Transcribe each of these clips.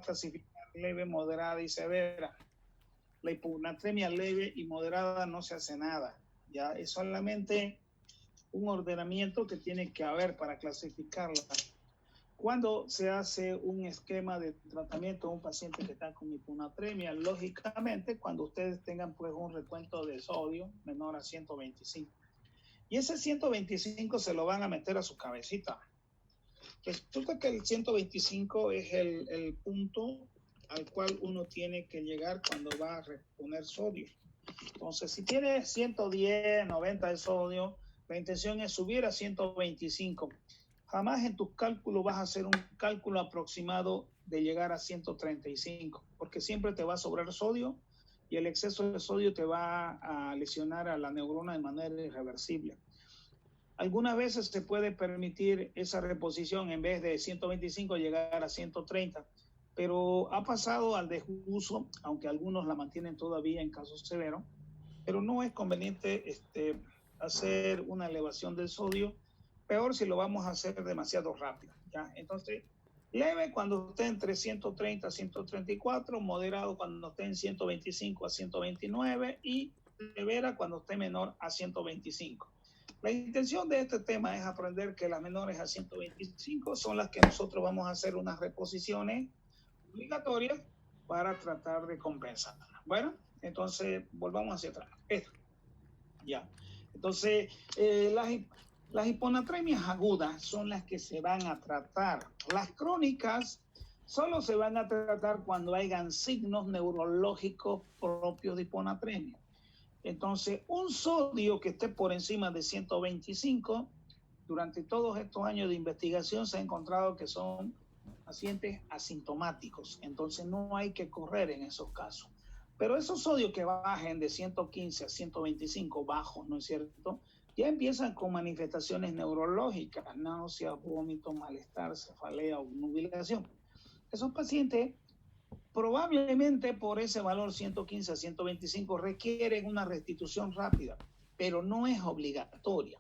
clasificar leve, moderada y severa. La hiponatremia leve y moderada no se hace nada, ya es solamente un ordenamiento que tiene que haber para clasificarla. Cuando se hace un esquema de tratamiento a un paciente que está con hiponatremia, lógicamente, cuando ustedes tengan pues un recuento de sodio menor a 125, y ese 125 se lo van a meter a su cabecita. Resulta que el 125 es el punto al cual uno tiene que llegar cuando va a reponer sodio. Entonces, si tiene 110, 90 de sodio, la intención es subir a 125. Jamás en tus cálculos vas a hacer un cálculo aproximado de llegar a 135, porque siempre te va a sobrar sodio y el exceso de sodio te va a lesionar a la neurona de manera irreversible. Algunas veces se puede permitir esa reposición en vez de 125 llegar a 130, pero ha pasado al desuso, aunque algunos la mantienen todavía en casos severos, pero no es conveniente hacer una elevación del sodio, peor si lo vamos a hacer demasiado rápido, ¿ya? Entonces, leve cuando esté entre 130 a 134, moderado cuando esté en 125 a 129 y severa cuando esté menor a 125. La intención de este tema es aprender que las menores a 125 son las que nosotros vamos a hacer unas reposiciones obligatorias para tratar de compensar. Bueno, entonces volvamos hacia atrás. Esto. Ya. Entonces, las hiponatremias agudas son las que se van a tratar. Las crónicas solo se van a tratar cuando hayan signos neurológicos propios de hiponatremia. Entonces, un sodio que esté por encima de 125, durante todos estos años de investigación se ha encontrado que son pacientes asintomáticos. Entonces, no hay que correr en esos casos. Pero esos sodios que bajen de 115 a 125 bajos, ¿no es cierto?, ya empiezan con manifestaciones neurológicas, náuseas, vómito, malestar, cefalea, obnubilación. Esos pacientes probablemente por ese valor 115 a 125 requieren una restitución rápida, pero no es obligatoria.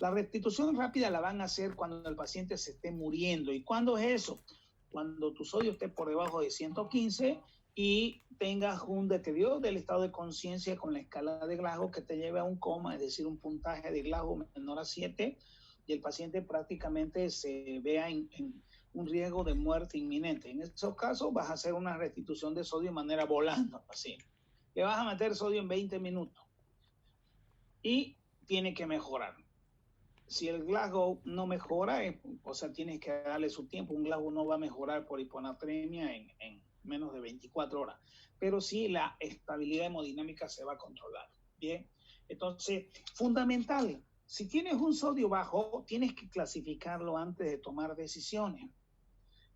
La restitución rápida la van a hacer cuando el paciente se esté muriendo. ¿Y cuándo es eso? Cuando tu sodio esté por debajo de 115 y tengas un deterioro del estado de conciencia con la escala de Glasgow que te lleve a un coma, es decir, un puntaje de Glasgow menor a 7, y el paciente prácticamente se vea en un riesgo de muerte inminente. En esos casos vas a hacer una restitución de sodio de manera volando, así. Le vas a meter sodio en 20 minutos y tiene que mejorar. Si el Glasgow no mejora, o sea, tienes que darle su tiempo. Un Glasgow no va a mejorar por hiponatremia en menos de 24 horas, pero sí la estabilidad hemodinámica se va a controlar. Bien, entonces, fundamental, si tienes un sodio bajo, tienes que clasificarlo antes de tomar decisiones.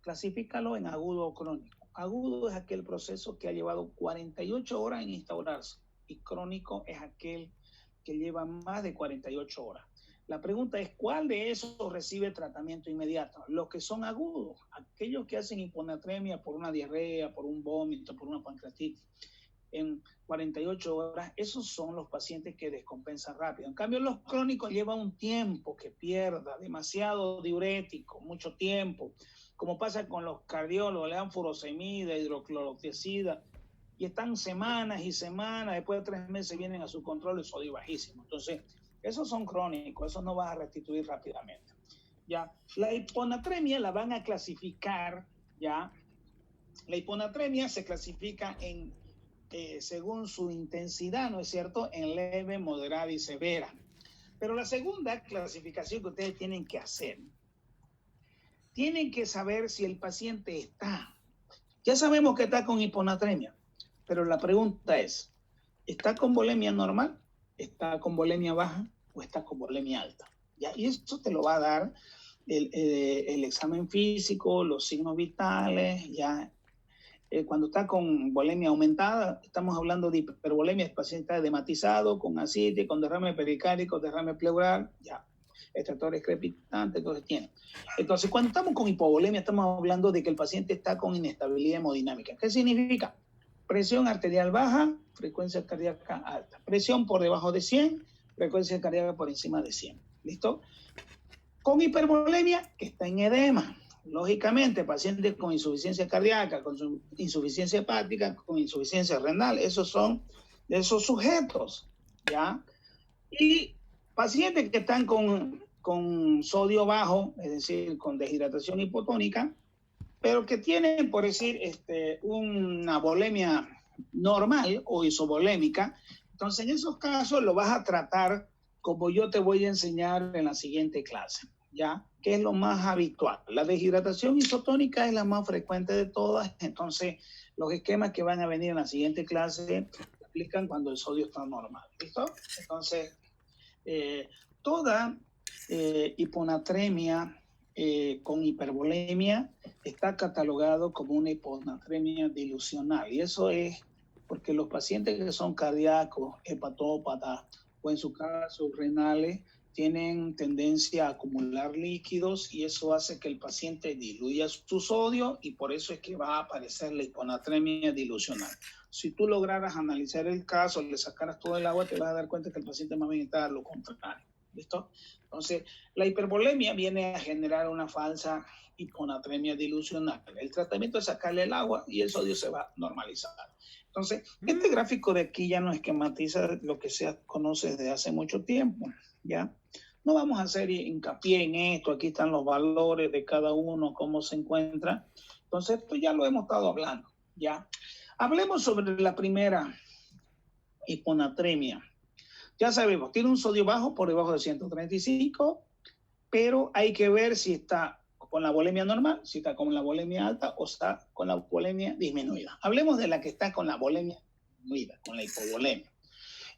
Clasifícalo en agudo o crónico. Agudo es aquel proceso que ha llevado 48 horas en instaurarse y crónico es aquel que lleva más de 48 horas. La pregunta es, ¿cuál de esos recibe tratamiento inmediato? Los que son agudos, aquellos que hacen hiponatremia por una diarrea, por un vómito, por una pancreatitis, en 48 horas, esos son los pacientes que descompensan rápido. En cambio, los crónicos llevan un tiempo que pierda, demasiado diurético, mucho tiempo, como pasa con los cardiólogos, le dan furosemida, hidroclorotiazida, y están semanas y semanas, después de 3 meses vienen a su control de sodio bajísimo. Entonces, esos son crónicos, esos no vas a restituir rápidamente. ¿Ya? La hiponatremia la van a clasificar, ¿ya? La hiponatremia se clasifica en, según su intensidad, ¿no es cierto?, en leve, moderada y severa. Pero la segunda clasificación que ustedes tienen que hacer, tienen que saber si el paciente está. Ya sabemos que está con hiponatremia, pero la pregunta es, ¿está con volemia normal? ¿Está con volemia baja? ¿O está con volemia alta? ¿Ya? Y eso te lo va a dar el examen físico, los signos vitales, ya. Cuando está con volemia aumentada, estamos hablando de hipervolemia, el paciente está edematizado, con ascitis, con derrame pericárdico, derrame pleural, ya, extractores crepitantes, entonces tiene. Entonces, cuando estamos con hipovolemia, estamos hablando de que el paciente está con inestabilidad hemodinámica. ¿Qué significa? Presión arterial baja, frecuencia cardíaca alta. Presión por debajo de 100, frecuencia cardíaca por encima de 100. ¿Listo? Con hipervolemia, que está en edema. Lógicamente, pacientes con insuficiencia cardíaca, con insuficiencia hepática, con insuficiencia renal, esos son de esos sujetos, ¿ya? Y pacientes que están con sodio bajo, es decir, con deshidratación hipotónica, pero que tienen, por decir, una volemia normal o isovolémica. Entonces, en esos casos lo vas a tratar como yo te voy a enseñar en la siguiente clase, ¿ya? Que es lo más habitual. La deshidratación isotónica es la más frecuente de todas, entonces los esquemas que van a venir en la siguiente clase se aplican cuando el sodio está normal, ¿listo? Entonces, toda hiponatremia con hipervolemia está catalogado como una hiponatremia dilucional, y eso es porque los pacientes que son cardíacos, hepatópatas o en su caso renales tienen tendencia a acumular líquidos y eso hace que el paciente diluya su sodio y por eso es que va a aparecer la hiponatremia dilucional. Si tú lograras analizar el caso, le sacaras todo el agua, te vas a dar cuenta que el paciente más bien está a lo contrario. ¿Listo? Entonces, la hipervolemia viene a generar una falsa hiponatremia dilucional. El tratamiento es sacarle el agua y el sodio se va a normalizar. Entonces, este gráfico de aquí ya nos esquematiza lo que se conoce desde hace mucho tiempo, ¿ya? No vamos a hacer hincapié en esto, aquí están los valores de cada uno, cómo se encuentra. Entonces, esto ya lo hemos estado hablando, ¿ya? Hablemos sobre la primera hiponatremia. Ya sabemos, tiene un sodio bajo por debajo de 135, pero hay que ver si está con la volemia normal, si está con la volemia alta o está con la volemia disminuida. Hablemos de la que está con la volemia disminuida, con la hipovolemia.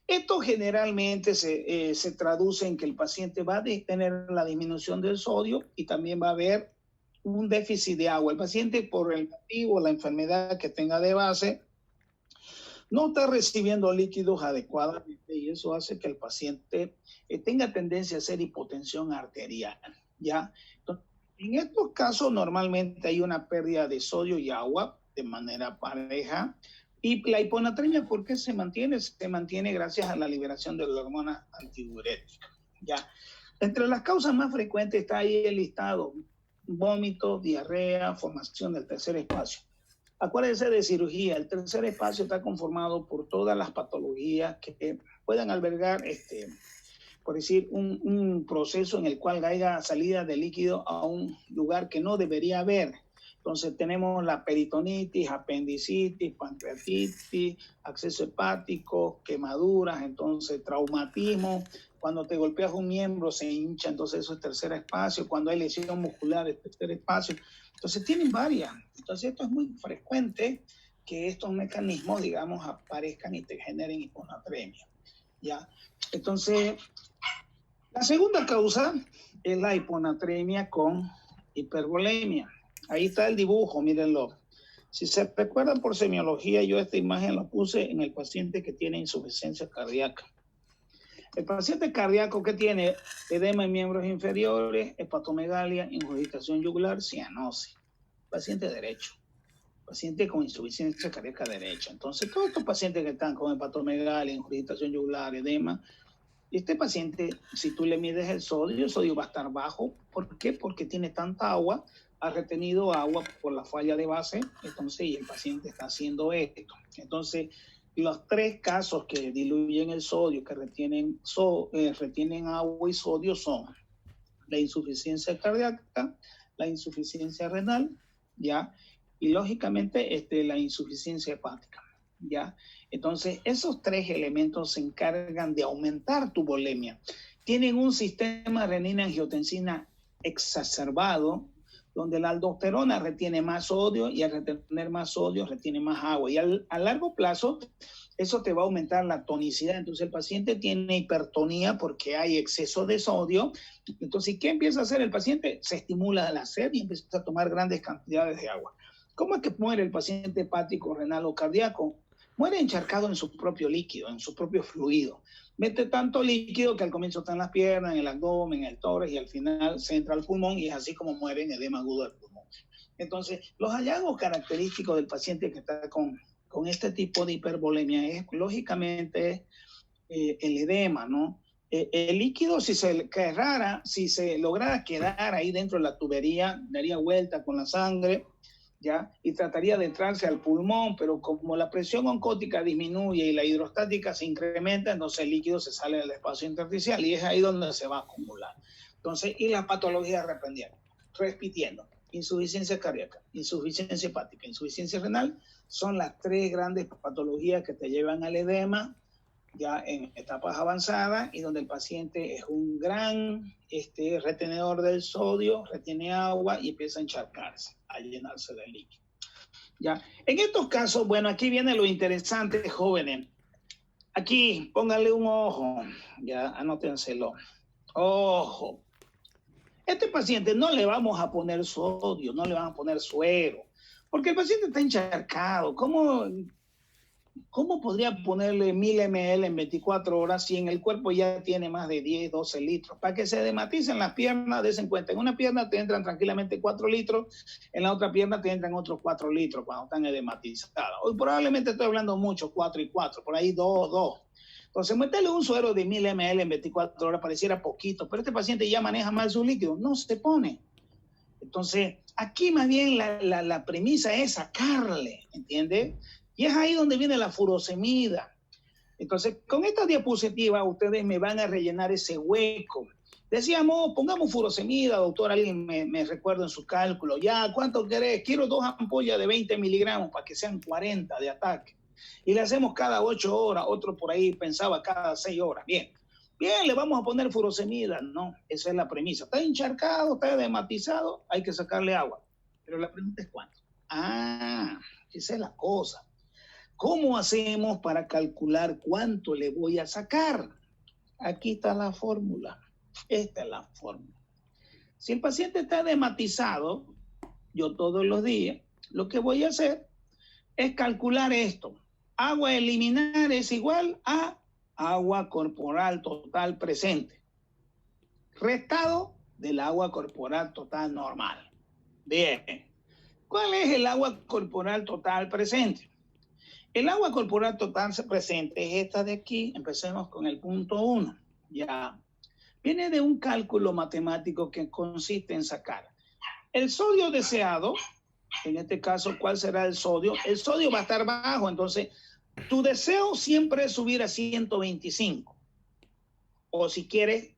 Esto generalmente se traduce en que el paciente va a tener la disminución del sodio y también va a haber un déficit de agua. El paciente, por el motivo, la enfermedad que tenga de base, no está recibiendo líquidos adecuadamente y eso hace que el paciente tenga tendencia a hacer hipotensión arterial, ¿ya? Entonces, en estos casos normalmente hay una pérdida de sodio y agua de manera pareja y la hiponatremia, ¿por qué se mantiene? Se mantiene gracias a la liberación de la hormona antidiurética, ¿ya? Entre las causas más frecuentes está ahí el listado: vómito, diarrea, formación del tercer espacio. Acuérdense de cirugía, el tercer espacio está conformado por todas las patologías que puedan albergar, por decir, un proceso en el cual haya salida de líquido a un lugar que no debería haber. Entonces tenemos la peritonitis, apendicitis, pancreatitis, acceso hepático, quemaduras, entonces traumatismo. Cuando te golpeas un miembro se hincha, entonces eso es tercer espacio. Cuando hay lesión muscular es tercer espacio. Entonces tienen varias. Entonces esto es muy frecuente que estos mecanismos, digamos, aparezcan y te generen hiponatremia, ¿ya? Entonces, la segunda causa es la hiponatremia con hipervolemia. Ahí está el dibujo, mírenlo. Si se recuerdan por semiología, yo esta imagen la puse en el paciente que tiene insuficiencia cardíaca. El paciente cardíaco que tiene edema en miembros inferiores, hepatomegalia, ingurgitación yugular, cianosis. Paciente derecho. Paciente con insuficiencia cardíaca derecha. Entonces, todos estos pacientes que están con hepatomegalia, ingurgitación yugular, edema, este paciente, si tú le mides el sodio va a estar bajo. ¿Por qué? Porque tiene tanta agua, ha retenido agua por la falla de base, entonces, y el paciente está haciendo esto. Entonces, los tres casos que diluyen el sodio, que retienen agua y sodio son la insuficiencia cardíaca, la insuficiencia renal, ¿ya? Y lógicamente la insuficiencia hepática, ¿ya? Entonces, esos tres elementos se encargan de aumentar tu volemia. Tienen un sistema renina-angiotensina exacerbado, donde la aldosterona retiene más sodio y al retener más sodio retiene más agua. Y a largo plazo, eso te va a aumentar la tonicidad. Entonces, el paciente tiene hipertonía porque hay exceso de sodio. Entonces, ¿qué empieza a hacer el paciente? Se estimula la sed y empieza a tomar grandes cantidades de agua. ¿Cómo es que muere el paciente hepático, renal o cardíaco? Muere encharcado en su propio líquido, en su propio fluido. Mete tanto líquido que al comienzo está en las piernas, en el abdomen, en el tórax y al final se entra al pulmón y es así como muere en edema agudo del pulmón. Entonces, los hallazgos característicos del paciente que está con este tipo de hipervolemia es, lógicamente, el edema, ¿no? El líquido, si se lograra quedar ahí dentro de la tubería, daría vuelta con la sangre, ¿ya? Y trataría de entrarse al pulmón, pero como la presión oncótica disminuye y la hidrostática se incrementa, entonces el líquido se sale del espacio intersticial y es ahí donde se va a acumular. Entonces, y las patologías repitiendo, insuficiencia cardíaca, insuficiencia hepática, insuficiencia renal, son las tres grandes patologías que te llevan al edema, ya en etapas avanzadas y donde el paciente es un gran retenedor del sodio, retiene agua y empieza a encharcarse, a llenarse de líquido. Ya. En estos casos, bueno, aquí viene lo interesante, jóvenes. Aquí, pónganle un ojo, ya, anótenselo. Ojo. Este paciente no le vamos a poner sodio, no le vamos a poner suero, porque el paciente está encharcado. ¿Cómo podría ponerle 1000 ml en 24 horas si en el cuerpo ya tiene más de 10, 12 litros? Para que se dematicen las piernas, desen cuenta. En una pierna te entran tranquilamente 4 litros, en la otra pierna te entran otros 4 litros cuando están edematizadas. Hoy probablemente estoy hablando mucho, 4 y 4, por ahí 2. Entonces, meterle un suero de 1000 ml en 24 horas pareciera poquito, pero este paciente ya maneja mal su líquido, no se pone. Entonces, aquí más bien la premisa es sacarle, ¿entiendes? Y es ahí donde viene la furosemida. Entonces, con esta diapositiva ustedes me van a rellenar ese hueco. Decíamos, pongamos furosemida, doctor, alguien me recuerda en su cálculo. Ya, ¿cuánto querés? Quiero 2 ampollas de 20 miligramos para que sean 40 de ataque. Y le hacemos cada 8 horas, otro por ahí pensaba cada 6 horas. Bien, le vamos a poner furosemida. No, esa es la premisa. Está encharcado, está edematizado, hay que sacarle agua. Pero la pregunta es ¿cuánto? Esa es la cosa. ¿Cómo hacemos para calcular cuánto le voy a sacar? Aquí está la fórmula. Esta es la fórmula. Si el paciente está edematizado, yo todos los días, lo que voy a hacer es calcular esto. Agua a eliminar es igual a agua corporal total presente, restado del agua corporal total normal. Bien. ¿Cuál es el agua corporal total presente? El agua corporal total presente es esta de aquí. Empecemos con el punto 1. Ya. Viene de un cálculo matemático que consiste en sacar el sodio deseado. En este caso, ¿cuál será el sodio? El sodio va a estar bajo, entonces tu deseo siempre es subir a 125. O si quieres,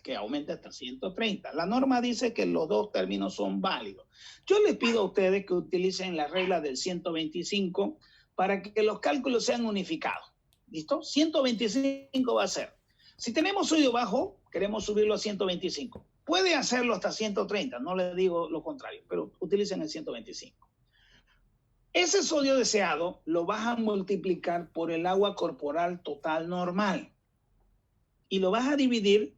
que aumente hasta 130. La norma dice que los dos términos son válidos. Yo les pido a ustedes que utilicen la regla del 125 para que los cálculos sean unificados. ¿Listo? 125 va a ser. Si tenemos sodio bajo, queremos subirlo a 125. Puede hacerlo hasta 130, no les digo lo contrario, pero utilicen el 125. Ese sodio deseado lo vas a multiplicar por el agua corporal total normal y lo vas a dividir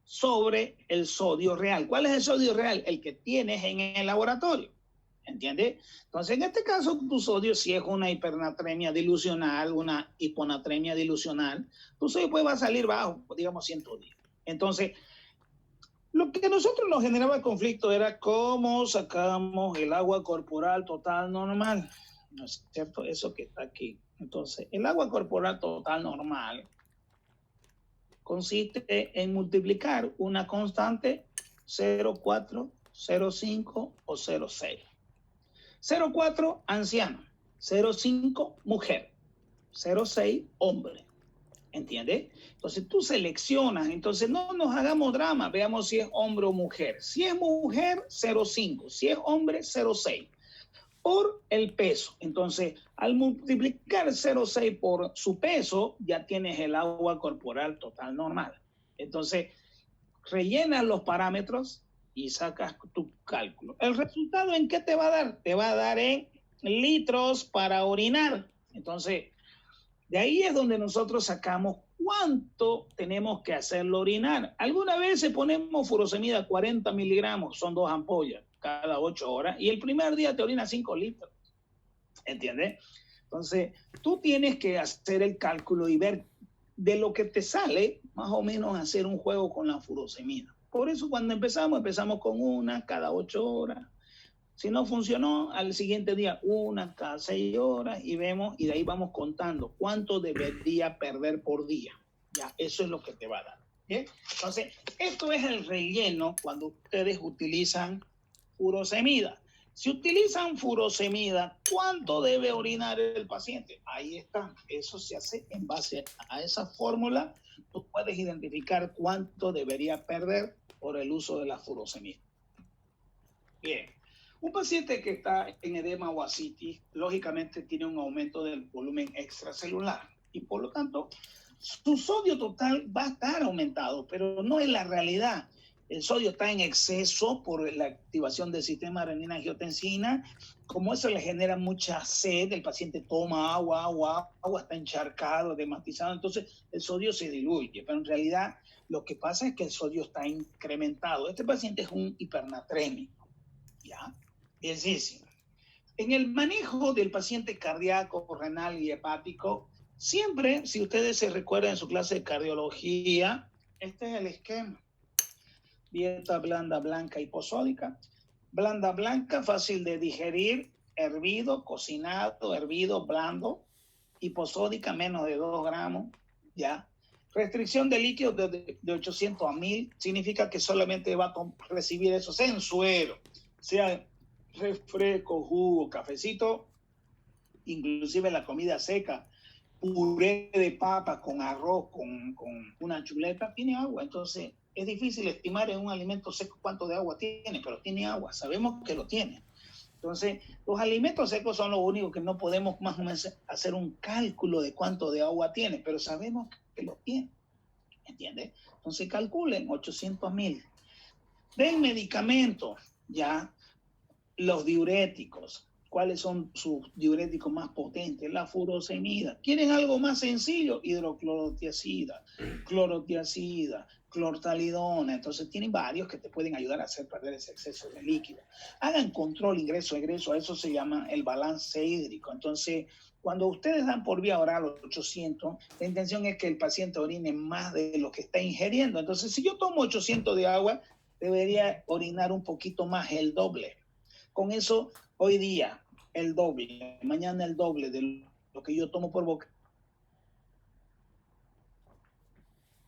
sobre el sodio real. ¿Cuál es el sodio real? El que tienes en el laboratorio. ¿Entiendes? Entonces, en este caso, tu sodio, si es una hipernatremia dilucional, una hiponatremia dilucional, tu sodio pues va a salir bajo, digamos 110. Entonces, lo que a nosotros nos generaba conflicto era cómo sacamos el agua corporal total normal. ¿No es cierto? Eso que está aquí. Entonces, el agua corporal total normal consiste en multiplicar una constante 0,4, 0,5 o 0,6. 0,4, anciano. 0,5, mujer. 0,6, hombre. ¿Entiendes? Entonces tú seleccionas, entonces no nos hagamos drama, veamos si es hombre o mujer. Si es mujer, 0,5. Si es hombre, 0,6. Por el peso. Entonces, al multiplicar 0,6 por su peso, ya tienes el agua corporal total normal. Entonces, rellenas los parámetros y sacas tu cálculo. ¿El resultado en qué te va a dar? Te va a dar en litros para orinar. Entonces, de ahí es donde nosotros sacamos cuánto tenemos que hacerlo orinar. Algunas veces ponemos furosemida 40 miligramos, son 2 ampollas cada 8 horas, y el primer día te orina 5 litros. ¿Entiendes? Entonces, tú tienes que hacer el cálculo y ver de lo que te sale, más o menos hacer un juego con la furosemida. Por eso cuando empezamos con una cada 8 horas. Si no funcionó, al siguiente día una cada 6 horas y vemos, y de ahí vamos contando cuánto debería perder por día. Ya, eso es lo que te va a dar. ¿Bien? Entonces, esto es el relleno cuando ustedes utilizan furosemida. Si utilizan furosemida, ¿cuánto debe orinar el paciente? Ahí está. Eso se hace en base a esa fórmula. Tú puedes identificar cuánto debería perder por el uso de la furosemida. Bien. Un paciente que está en edema o ascitis, lógicamente tiene un aumento del volumen extracelular y por lo tanto su sodio total va a estar aumentado, pero no es la realidad. El sodio está en exceso por la activación del sistema renina-angiotensina. Como eso le genera mucha sed, el paciente toma agua, está encharcado, dematizado, entonces el sodio se diluye, pero en realidad lo que pasa es que el sodio está incrementado. Este paciente es un hipernatrémico, ¿ya? Bienísimo. En el manejo del paciente cardíaco, renal y hepático, siempre, si ustedes se recuerdan en su clase de cardiología, este es el esquema. Dieta blanda, blanca, hiposódica. Blanda, blanca, fácil de digerir, hervido, cocinado, hervido, blando. Hiposódica, menos de 2 gramos, ¿ya? Restricción de líquidos de 800 a 1000, significa que solamente va a recibir eso, sea en suero, sea refresco, jugo, cafecito, inclusive la comida seca, puré de papa con arroz, con una chuleta, tiene agua. Entonces es difícil estimar en un alimento seco cuánto de agua tiene, pero tiene agua, sabemos que lo tiene. Entonces, los alimentos secos son los únicos que no podemos más o menos hacer un cálculo de cuánto de agua tiene, pero sabemos que lo tiene, ¿entiendes? Entonces calculen 800 1000. Del medicamento, ya, los diuréticos. ¿Cuáles son sus diuréticos más potentes? La furosemida. ¿Quieren algo más sencillo? Hidroclorotiazida, clorotiazida, clortalidona. Entonces tienen varios que te pueden ayudar a hacer perder ese exceso de líquido. Hagan control ingreso-egreso, a eso se llama el balance hídrico. Entonces, cuando ustedes dan por vía oral 800, la intención es que el paciente orine más de lo que está ingiriendo. Entonces, si yo tomo 800 de agua, debería orinar un poquito más, el doble. Con eso, hoy día, el doble, mañana el doble de lo que yo tomo por boca,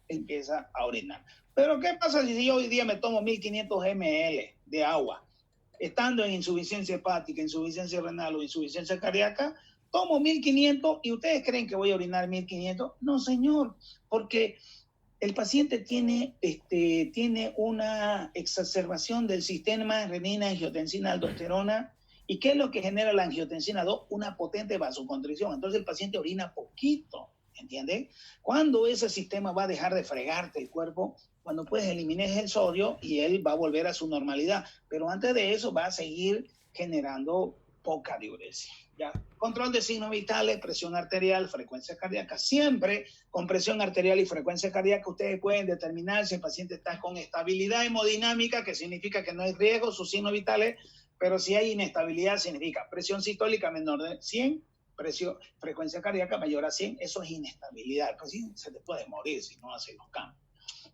empieza a orinar. Pero ¿qué pasa si yo hoy día me tomo 1500 ml de agua? Estando en insuficiencia hepática, insuficiencia renal o insuficiencia cardíaca, tomo 1500 y ustedes creen que voy a orinar 1500. No, señor, porque el paciente tiene una exacerbación del sistema renina-angiotensina-aldosterona. ¿Y qué es lo que genera la angiotensina 2? Una potente vasoconstricción. Entonces el paciente orina poquito, ¿entiendes? ¿Cuándo ese sistema va a dejar de fregarte el cuerpo? Cuando puedes eliminar el sodio y él va a volver a su normalidad. Pero antes de eso va a seguir generando poca diuresia. ¿Ya? Control de signos vitales, presión arterial, frecuencia cardíaca. Siempre con presión arterial y frecuencia cardíaca ustedes pueden determinar si el paciente está con estabilidad hemodinámica, que significa que no hay riesgo, sus signos vitales, pero si hay inestabilidad significa presión sistólica menor de 100, frecuencia cardíaca mayor a 100, eso es inestabilidad. El paciente se te puede morir si no hace los cambios.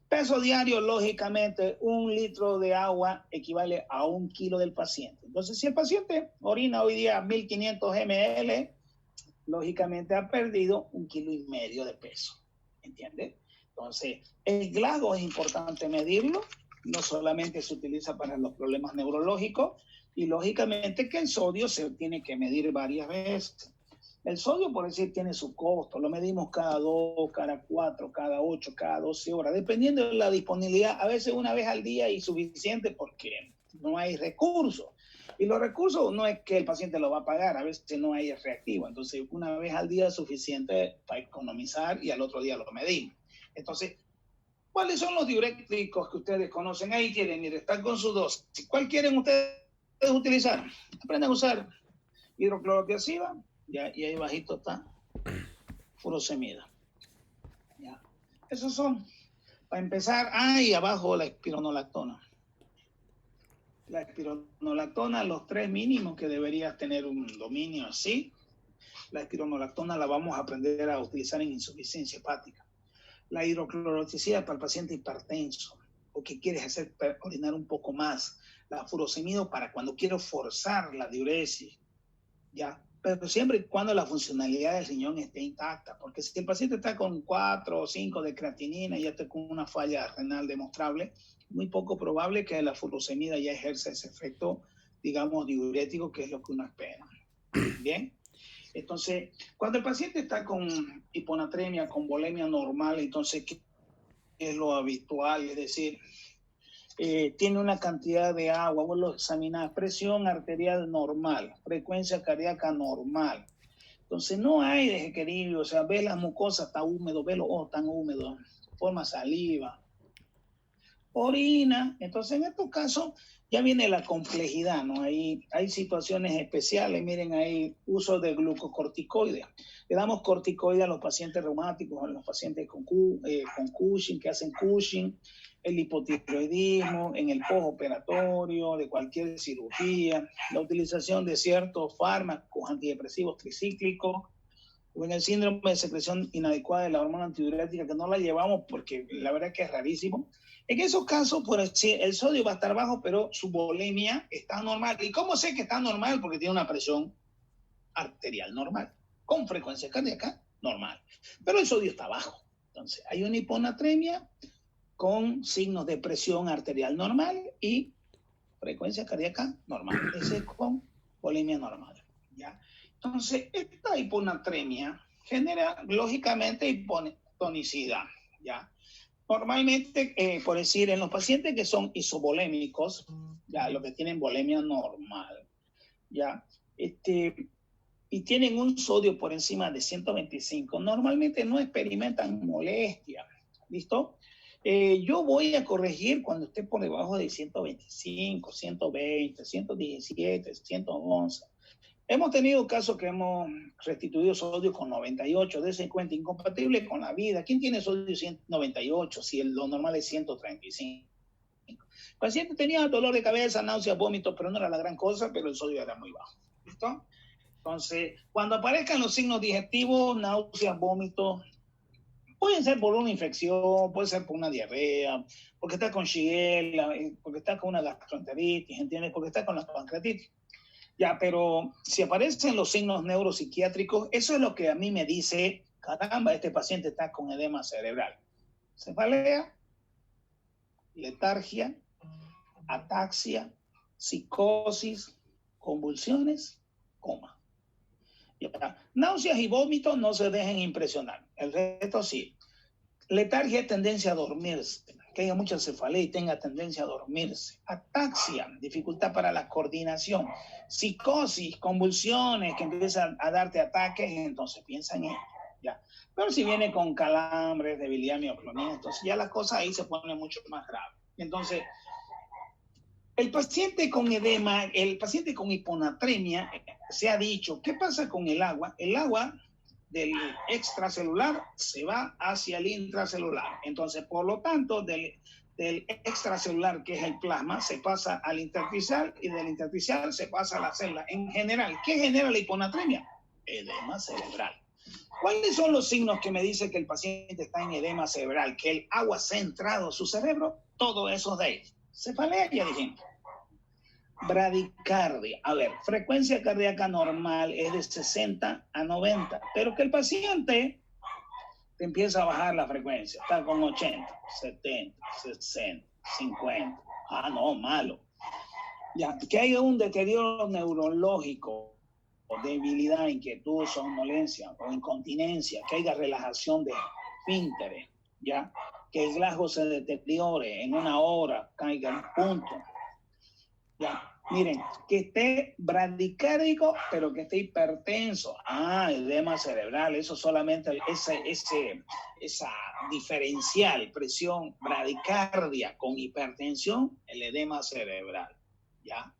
Peso diario, lógicamente, 1 litro de agua equivale a 1 kilo del paciente. Entonces, si el paciente orina hoy día 1500 ml, lógicamente ha perdido 1,5 kilos de peso. ¿Entiendes? Entonces, el GLaDO es importante medirlo. No solamente se utiliza para los problemas neurológicos, y lógicamente que el sodio se tiene que medir varias veces. El sodio, por decir, tiene su costo. Lo medimos cada 2, cada 4, cada 8, cada 12 horas, dependiendo de la disponibilidad. A veces una vez al día es suficiente porque no hay recursos. Y los recursos no es que el paciente lo va a pagar, a veces no hay reactivo. Entonces, una vez al día es suficiente para economizar y al otro día lo medimos. Entonces, ¿cuáles son los diuréticos que ustedes conocen? Ahí quieren ir, están con su dosis. ¿Cuál quieren ustedes utilizar? Aprendan a usar hidroclorotiazida. Ya, y ahí bajito está furosemida. Ya. Esos son, para empezar, y abajo la espironolactona. La espironolactona, los 3 mínimos que deberías tener un dominio así. La espironolactona la vamos a aprender a utilizar en insuficiencia hepática. La hidroclorotiazida para el paciente hipertenso, o que quieres hacer orinar un poco más. La furosemida para cuando quiero forzar la diuresis. Ya. pero siempre y cuando la funcionalidad del riñón esté intacta, porque si el paciente está con 4 o 5 de creatinina y ya está con una falla renal demostrable, muy poco probable que la furosemida ya ejerza ese efecto, digamos, diurético, que es lo que uno espera. Bien, entonces, cuando el paciente está con hiponatremia, con volemia normal, entonces, ¿qué es lo habitual? Es decir, tiene una cantidad de agua, vos lo examinás, presión arterial normal, frecuencia cardíaca normal. Entonces no hay desequilibrio, o sea, ves la mucosa, está húmedo, ves los ojos tan húmedos, forma saliva, orina. Entonces en estos casos ya viene la complejidad, ¿no? Hay situaciones especiales, miren ahí, uso de glucocorticoides. Le damos corticoides a los pacientes reumáticos, a los pacientes con Cushing, que hacen Cushing, el hipotiroidismo, en el postoperatorio, de cualquier cirugía, la utilización de ciertos fármacos antidepresivos tricíclicos, o en el síndrome de secreción inadecuada de la hormona antidiurética, que no la llevamos porque la verdad es que es rarísimo. En esos casos, por decir, el sodio va a estar bajo, pero su volemia está normal. ¿Y cómo sé que está normal? Porque tiene una presión arterial normal, con frecuencia cardíaca normal. Pero el sodio está bajo. Entonces, hay una hiponatremia con signos de presión arterial normal y frecuencia cardíaca normal. Ese es con volemia normal, ¿ya? Entonces, esta hiponatremia genera, lógicamente, hipotonicidad, ¿ya? Normalmente, por decir, en los pacientes que son isovolémicos, ya, los que tienen volemia normal, ya, y tienen un sodio por encima de 125, normalmente no experimentan molestia, ¿listo? Yo voy a corregir cuando esté por debajo de 125, 120, 117, 111. Hemos tenido casos que hemos restituido sodio con 98, de ese cuenta, incompatible con la vida. ¿Quién tiene sodio 198 si lo normal es 135? El paciente tenía dolor de cabeza, náuseas, vómitos, pero no era la gran cosa, pero el sodio era muy bajo. ¿Listo? Entonces, cuando aparezcan los signos digestivos, náuseas, vómitos, pueden ser por una infección, puede ser por una diarrea, porque está con Shigella, porque está con una gastroenteritis, ¿entiendes? Porque está con la pancreatitis. Ya, pero si aparecen los signos neuropsiquiátricos, eso es lo que a mí me dice, caramba, este paciente está con edema cerebral. Cefalea, letargia, ataxia, psicosis, convulsiones, coma. Ya. Náuseas y vómitos no se dejen impresionar. El resto sí. Letargia es tendencia a dormirse, que haya mucha cefalea y tenga tendencia a dormirse. Ataxia, dificultad para la coordinación. Psicosis, convulsiones, que empiezan a darte ataques, entonces piensa en ello. Ya. Pero si viene con calambres, debilidad, mioclonía, entonces ya la cosa ahí se pone mucho más grave. Entonces, el paciente con edema, el paciente con hiponatremia, se ha dicho, ¿qué pasa con el agua? El agua del extracelular se va hacia el intracelular. Entonces, por lo tanto, del extracelular, que es el plasma, se pasa al intersticial y del intersticial se pasa a la célula. En general, ¿qué genera la hiponatremia? Edema cerebral. ¿Cuáles son los signos que me dicen que el paciente está en edema cerebral? Que el agua se ha entrado a su cerebro, todo eso de ahí. Cefalea, ya dijimos. Bradicardia. A ver, frecuencia cardíaca normal es de 60 a 90, pero que el paciente te empieza a bajar la frecuencia. Está con 80, 70, 60, 50. Ah, no, malo. Ya, que haya un deterioro neurológico, o debilidad, inquietud, somnolencia o incontinencia, que haya relajación de esfínteres, ya, que el glasgo se deteriore en una hora, caiga en punto. Ya, miren, que esté bradicárdico, pero que esté hipertenso. Ah, edema cerebral, eso solamente, esa diferencial, presión, bradicardia con hipertensión, el edema cerebral, ¿ya?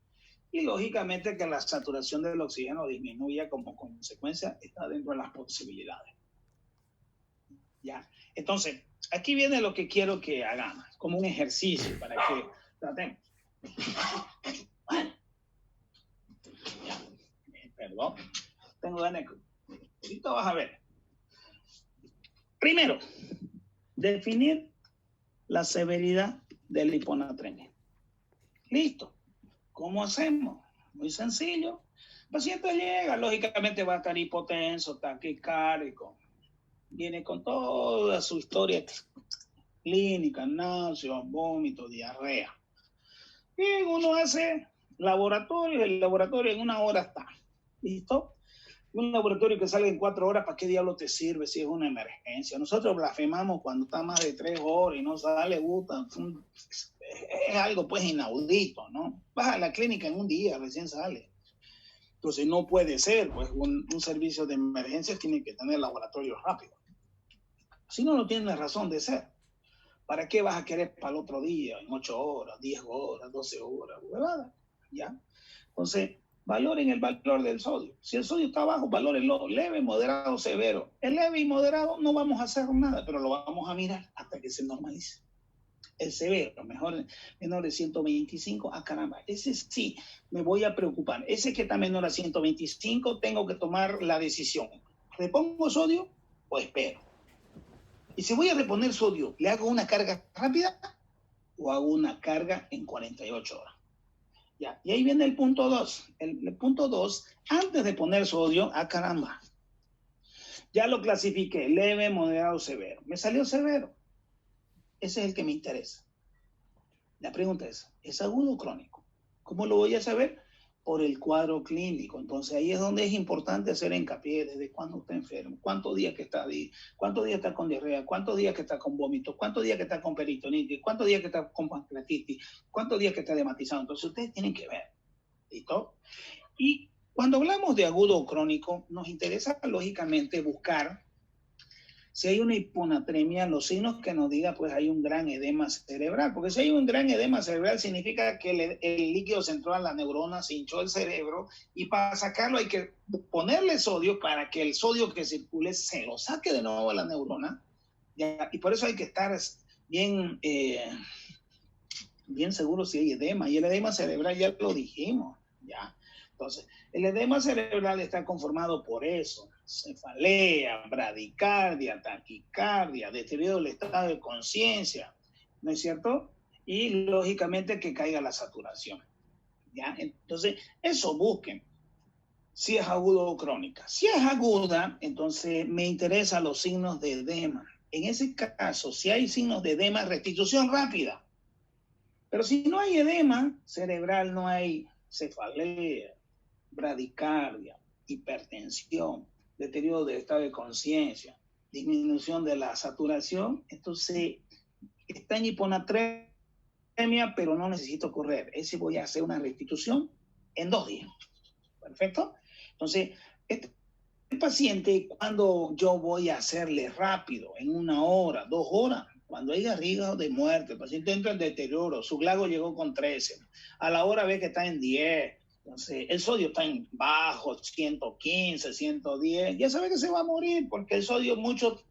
Y lógicamente que la saturación del oxígeno disminuya como consecuencia, está dentro de las posibilidades. ¿Ya? Entonces, aquí viene lo que quiero que hagamos, como un ejercicio para que tratemos. Bueno, ya, perdón, tengo ganas. Ahorita vas a ver. Primero, definir la severidad de la hiponatremia. Listo. ¿Cómo hacemos? Muy sencillo. El paciente llega, lógicamente va a estar hipotenso, taquicárdico, viene con toda su historia clínica, náuseas, vómitos, diarrea. Y uno hace laboratorio, el laboratorio en 1 hora está. ¿Listo? Un laboratorio que salga en 4 horas, ¿para qué diablo te sirve si es una emergencia? Nosotros blasfemamos cuando está más de 3 horas y no sale, puta, es algo pues inaudito, ¿no? Vas a la clínica en un día, recién sale. Entonces no puede ser, pues un servicio de emergencias tiene que tener laboratorio rápido. Si no, no tiene razón de ser. ¿Para qué vas a querer para el otro día, en 8 horas, 10 horas, 12 horas, huevada? ¿Ya? Entonces, valoren el valor del sodio. Si el sodio está bajo, valórenlo leve, moderado, severo. El leve y moderado no vamos a hacer nada, pero lo vamos a mirar hasta que se normalice. El severo, menor de 125, caramba, ese sí, me voy a preocupar. Ese que está menor a 125, tengo que tomar la decisión. ¿Repongo sodio o espero? Y si voy a reponer sodio, ¿le hago una carga rápida o hago una carga en 48 horas? Ya, y ahí viene el punto 2. El punto 2, antes de poner sodio, caramba, ya lo clasifiqué, leve, moderado, severo. Me salió severo. Ese es el que me interesa. La pregunta ¿es agudo o crónico? ¿Cómo lo voy a saber? Por el cuadro clínico. Entonces ahí es donde es importante hacer hincapié desde cuándo está enfermo, cuántos días que está ahí, cuántos días está con diarrea, cuántos días que está con vómitos, cuántos días que está con peritonitis, cuántos días que está con pancreatitis, cuántos días que está hematizado. Entonces ustedes tienen que ver. ¿Listo? Y cuando hablamos de agudo o crónico, nos interesa lógicamente buscar si hay una hiponatremia, los signos que nos diga, pues hay un gran edema cerebral, porque si hay un gran edema cerebral significa que el líquido central, la neurona, se hinchó el cerebro, y para sacarlo hay que ponerle sodio para que el sodio que circule se lo saque de nuevo a la neurona, ¿ya? Y por eso hay que estar bien, bien seguro si hay edema, y el edema cerebral ya lo dijimos, ¿ya? Entonces, el edema cerebral está conformado por eso: cefalea, bradicardia, taquicardia, deterioro del estado de conciencia, ¿no es cierto? Y lógicamente que caiga la saturación, ¿ya? Entonces, eso busquen, si es agudo o crónica. Si es aguda, entonces me interesan los signos de edema. En ese caso, si hay signos de edema, restitución rápida. Pero si no hay edema cerebral, no hay cefalea, bradicardia, hipertensión, deterioro del estado de conciencia, disminución de la saturación, entonces está en hiponatremia, pero no necesito correr. Ese voy a hacer una restitución en 2 días. ¿Perfecto? Entonces, el paciente, cuando yo voy a hacerle rápido, en 1 hora, 2 horas, cuando hay riesgo de muerte, el paciente entra en deterioro, su glago llegó con 13, a la hora ve que está en 10, entonces el sodio está en bajo, 115, 110, ya sabe que se va a morir porque el sodio mucho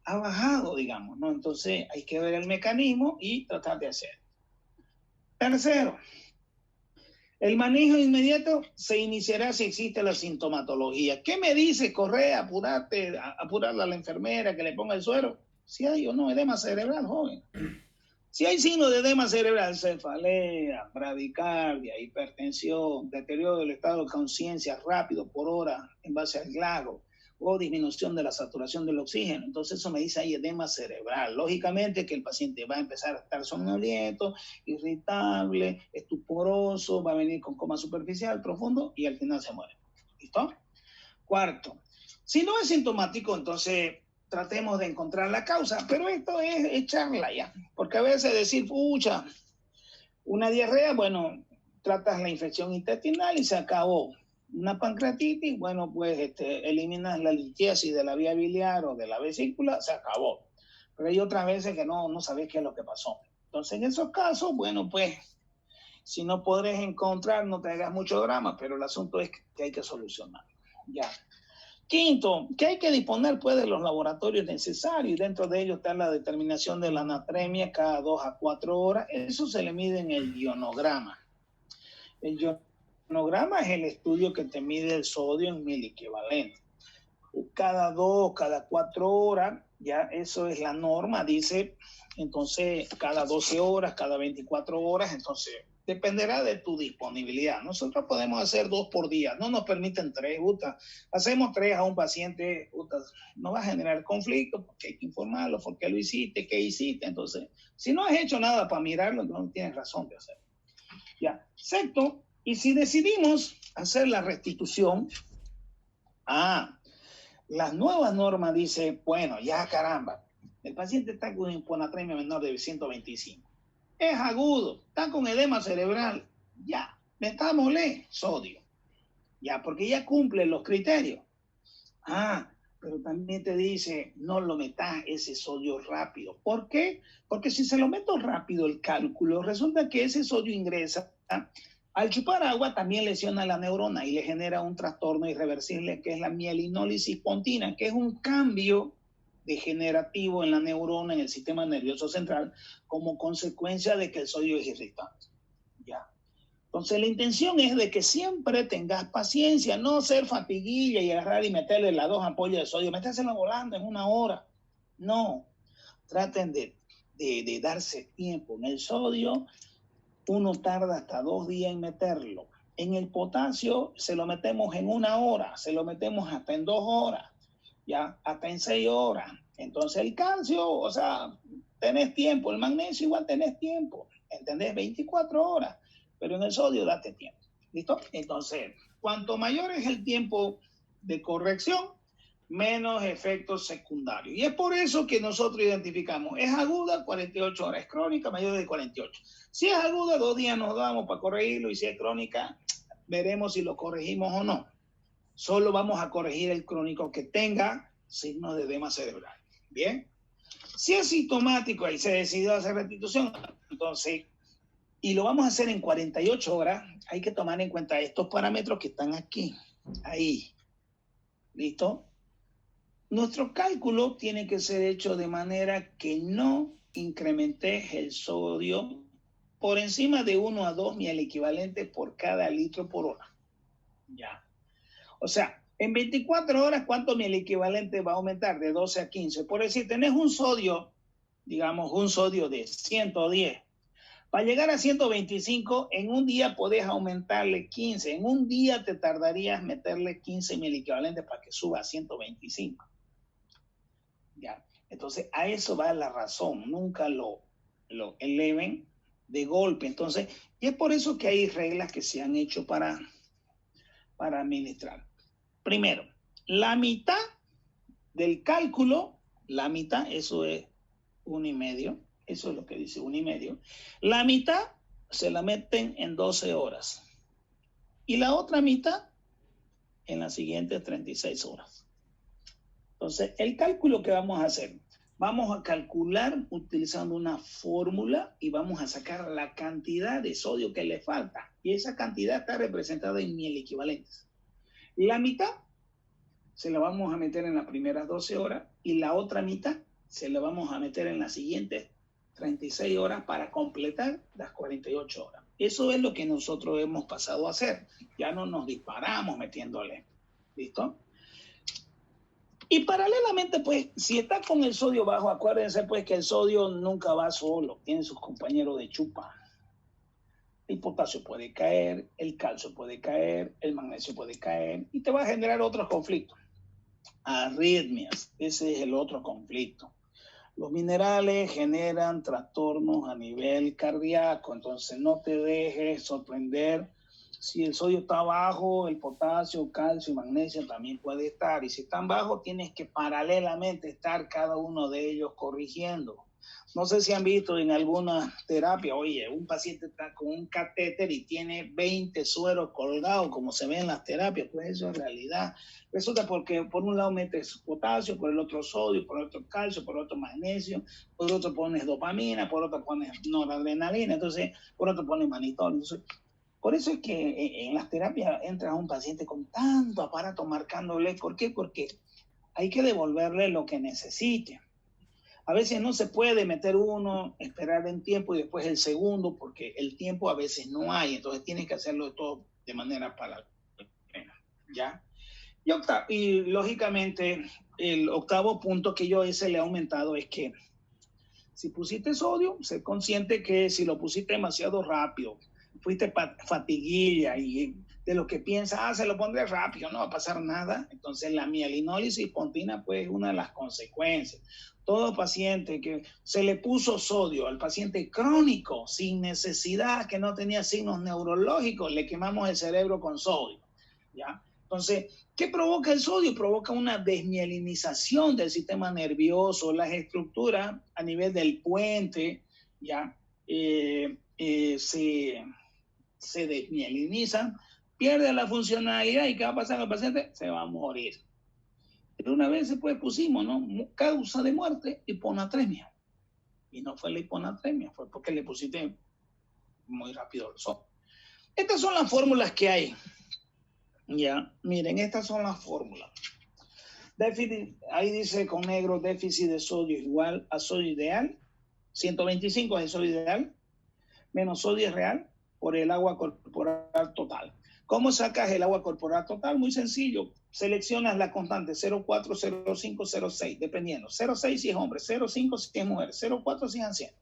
ha bajado, digamos, ¿no? Entonces hay que ver el mecanismo y tratar de hacer. Tercero, el manejo inmediato se iniciará si existe la sintomatología. ¿Qué me dice? Corre, apurarle a la enfermera que le ponga el suero. Si hay o no edema cerebral, joven. Si hay signos de edema cerebral, cefalea, bradicardia, hipertensión, deterioro del estado de conciencia rápido por hora en base al glago, o disminución de la saturación del oxígeno, entonces eso me dice ahí edema cerebral. Lógicamente que el paciente va a empezar a estar somnoliento, irritable, estuporoso, va a venir con coma superficial, profundo, y al final se muere. ¿Listo? Cuarto, si no es sintomático, entonces tratemos de encontrar la causa, pero esto es echarla ya, porque a veces decir, pucha, una diarrea, bueno, tratas la infección intestinal y se acabó. Una pancreatitis, bueno, pues eliminas la litiasis de la vía biliar o de la vesícula, se acabó. Pero hay otras veces que no sabes qué es lo que pasó. Entonces, en esos casos, bueno, pues, si no podrás encontrar, no te hagas mucho drama, pero el asunto es que hay que solucionar. Ya. Quinto, que hay que disponer pues de los laboratorios necesarios, y dentro de ellos está la determinación de la anatremia cada 2 a 4 horas. Eso se le mide en el ionograma. El ionograma es el estudio que te mide el sodio en miliequivalente. Cada 2, cada 4 horas, ya eso es la norma, dice, entonces cada 12 horas, cada 24 horas, entonces Dependerá de tu disponibilidad. Nosotros podemos hacer 2 por día, no nos permiten 3, Uta. Hacemos 3 a un paciente, Uta, no va a generar conflicto porque hay que informarlo, por qué lo hiciste, qué hiciste. Entonces, si no has hecho nada para mirarlo, no tienes razón de hacerlo. Ya, sexto, y si decidimos hacer la restitución, las nuevas normas dicen, bueno, ya caramba, el paciente está con hiponatremia menor de 125. Es agudo, está con edema cerebral, ya, metámosle sodio, ya, porque ya cumple los criterios. Pero también te dice, no lo metas ese sodio rápido. ¿Por qué? Porque si se lo meto rápido el cálculo, resulta que ese sodio ingresa, al chupar agua también lesiona la neurona y le genera un trastorno irreversible que es la mielinólisis pontina, que es un cambio degenerativo en la neurona, en el sistema nervioso central, como consecuencia de que el sodio es irritante. Ya. Entonces la intención es de que siempre tengas paciencia, no ser fatiguilla y agarrar y meterle las 2 ampollas de sodio, metérsela volando en 1 hora. No, traten de darse tiempo. En el sodio uno tarda hasta 2 días en meterlo. En el potasio se lo metemos en 1 hora, se lo metemos hasta en 2 horas. Ya, hasta en 6 horas. Entonces el calcio, o sea, tenés tiempo, el magnesio igual tenés tiempo, ¿entendés? 24 horas, pero en el sodio date tiempo, ¿listo? Entonces, cuanto mayor es el tiempo de corrección, menos efectos secundarios. Y es por eso que nosotros identificamos, es aguda, 48 horas, es crónica, mayor de 48. Si es aguda, 2 días nos damos para corregirlo, y si es crónica, veremos si lo corregimos o no. Solo vamos a corregir el crónico que tenga signos de edema cerebral. Bien. Si es sintomático y se decidió hacer restitución, entonces, y lo vamos a hacer en 48 horas, hay que tomar en cuenta estos parámetros que están aquí. Ahí. ¿Listo? Nuestro cálculo tiene que ser hecho de manera que no incrementes el sodio por encima de 1 a 2 miel equivalentes por cada litro por hora. Ya. O sea, en 24 horas, ¿cuánto miel equivalente va a aumentar? De 12 a 15. Por decir, tenés un sodio, digamos, un sodio de 110. Para llegar a 125, en un día podés aumentarle 15. En un día te tardarías meterle 15 miel equivalentes para que suba a 125. Ya. Entonces, a eso va la razón. Nunca lo eleven de golpe. Entonces, y es por eso que hay reglas que se han hecho para administrar. Primero, la mitad del cálculo, la mitad, eso es 1,5, eso es lo que dice 1,5. La mitad se la meten en 12 horas y la otra mitad en las siguientes 36 horas. Entonces, el cálculo que vamos a hacer, vamos a calcular utilizando una fórmula y vamos a sacar la cantidad de sodio que le falta. Y esa cantidad está representada en miel equivalentes. La mitad se la vamos a meter en las primeras 12 horas y la otra mitad se la vamos a meter en las siguientes 36 horas para completar las 48 horas. Eso es lo que nosotros hemos pasado a hacer. Ya no nos disparamos metiéndole. ¿Listo? Y paralelamente, pues, si está con el sodio bajo, acuérdense, pues, que el sodio nunca va solo. Tiene sus compañeros de chupa. El potasio puede caer, el calcio puede caer, el magnesio puede caer y te va a generar otros conflictos. Arritmias, ese es el otro conflicto. Los minerales generan trastornos a nivel cardíaco, entonces no te dejes sorprender. Si el sodio está bajo, el potasio, calcio y magnesio también puede estar. Y si están bajos, tienes que paralelamente estar cada uno de ellos corrigiendo. No sé si han visto en alguna terapia, oye, un paciente está con un catéter y tiene 20 sueros colgados, como se ve en las terapias, pues eso es realidad. Resulta porque por un lado metes potasio, por el otro sodio, por el otro calcio, por el otro magnesio, por el otro pones dopamina, por otro pones noradrenalina, entonces por otro pones manitol. Entonces, por eso es que en las terapias entra un paciente con tanto aparato marcándole. ¿Por qué? Porque hay que devolverle lo que necesite. A veces no se puede meter uno, esperar en tiempo y después el segundo, porque el tiempo a veces no hay, entonces tienes que hacerlo todo de manera paralela, ¿ya? Y lógicamente, el octavo punto que yo ese le he aumentado es que si pusiste sodio, sé consciente que si lo pusiste demasiado rápido, fuiste fatiguilla y de lo que piensa, se lo pondré rápido, no va a pasar nada. Entonces la mielinólisis pontina pues es una de las consecuencias. Todo paciente que se le puso sodio al paciente crónico sin necesidad, que no tenía signos neurológicos, le quemamos el cerebro con sodio, ¿ya? Entonces, ¿qué provoca el sodio? Provoca una desmielinización del sistema nervioso, las estructuras a nivel del puente, ¿ya? Se desmielinizan, pierde la funcionalidad y ¿qué va a pasar con el paciente? Se va a morir. Pero una vez después pusimos, ¿no? Causa de muerte, hiponatremia. Y no fue la hiponatremia, fue porque le pusiste muy rápido el sodio. Estas son las fórmulas que hay. Ya, miren, estas son las fórmulas. Déficit, ahí dice con negro, déficit de sodio igual a sodio ideal. 125 es el sodio ideal, menos sodio real por el agua corporal total. ¿Cómo sacas el agua corporal total? Muy sencillo. Seleccionas la constante 0,4, 0,5, 0,6, dependiendo. 0,6 si es hombre, 0,5 si es mujer, 0,4 si es anciano.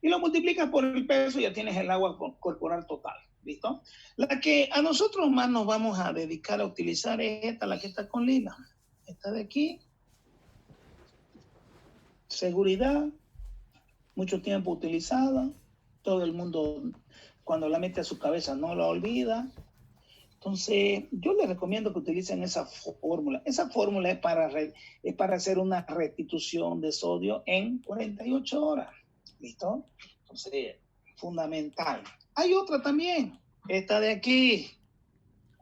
Y lo multiplicas por el peso y ya tienes el agua corporal total. ¿Listo? La que a nosotros más nos vamos a dedicar a utilizar es esta, la que está con lila. Esta de aquí. Seguridad. Mucho tiempo utilizada. Todo el mundo cuando la mete a su cabeza no la olvida. Entonces, yo les recomiendo que utilicen esa fórmula. Esa fórmula es para hacer una restitución de sodio en 48 horas. ¿Listo? Entonces, fundamental. Hay otra también, esta de aquí.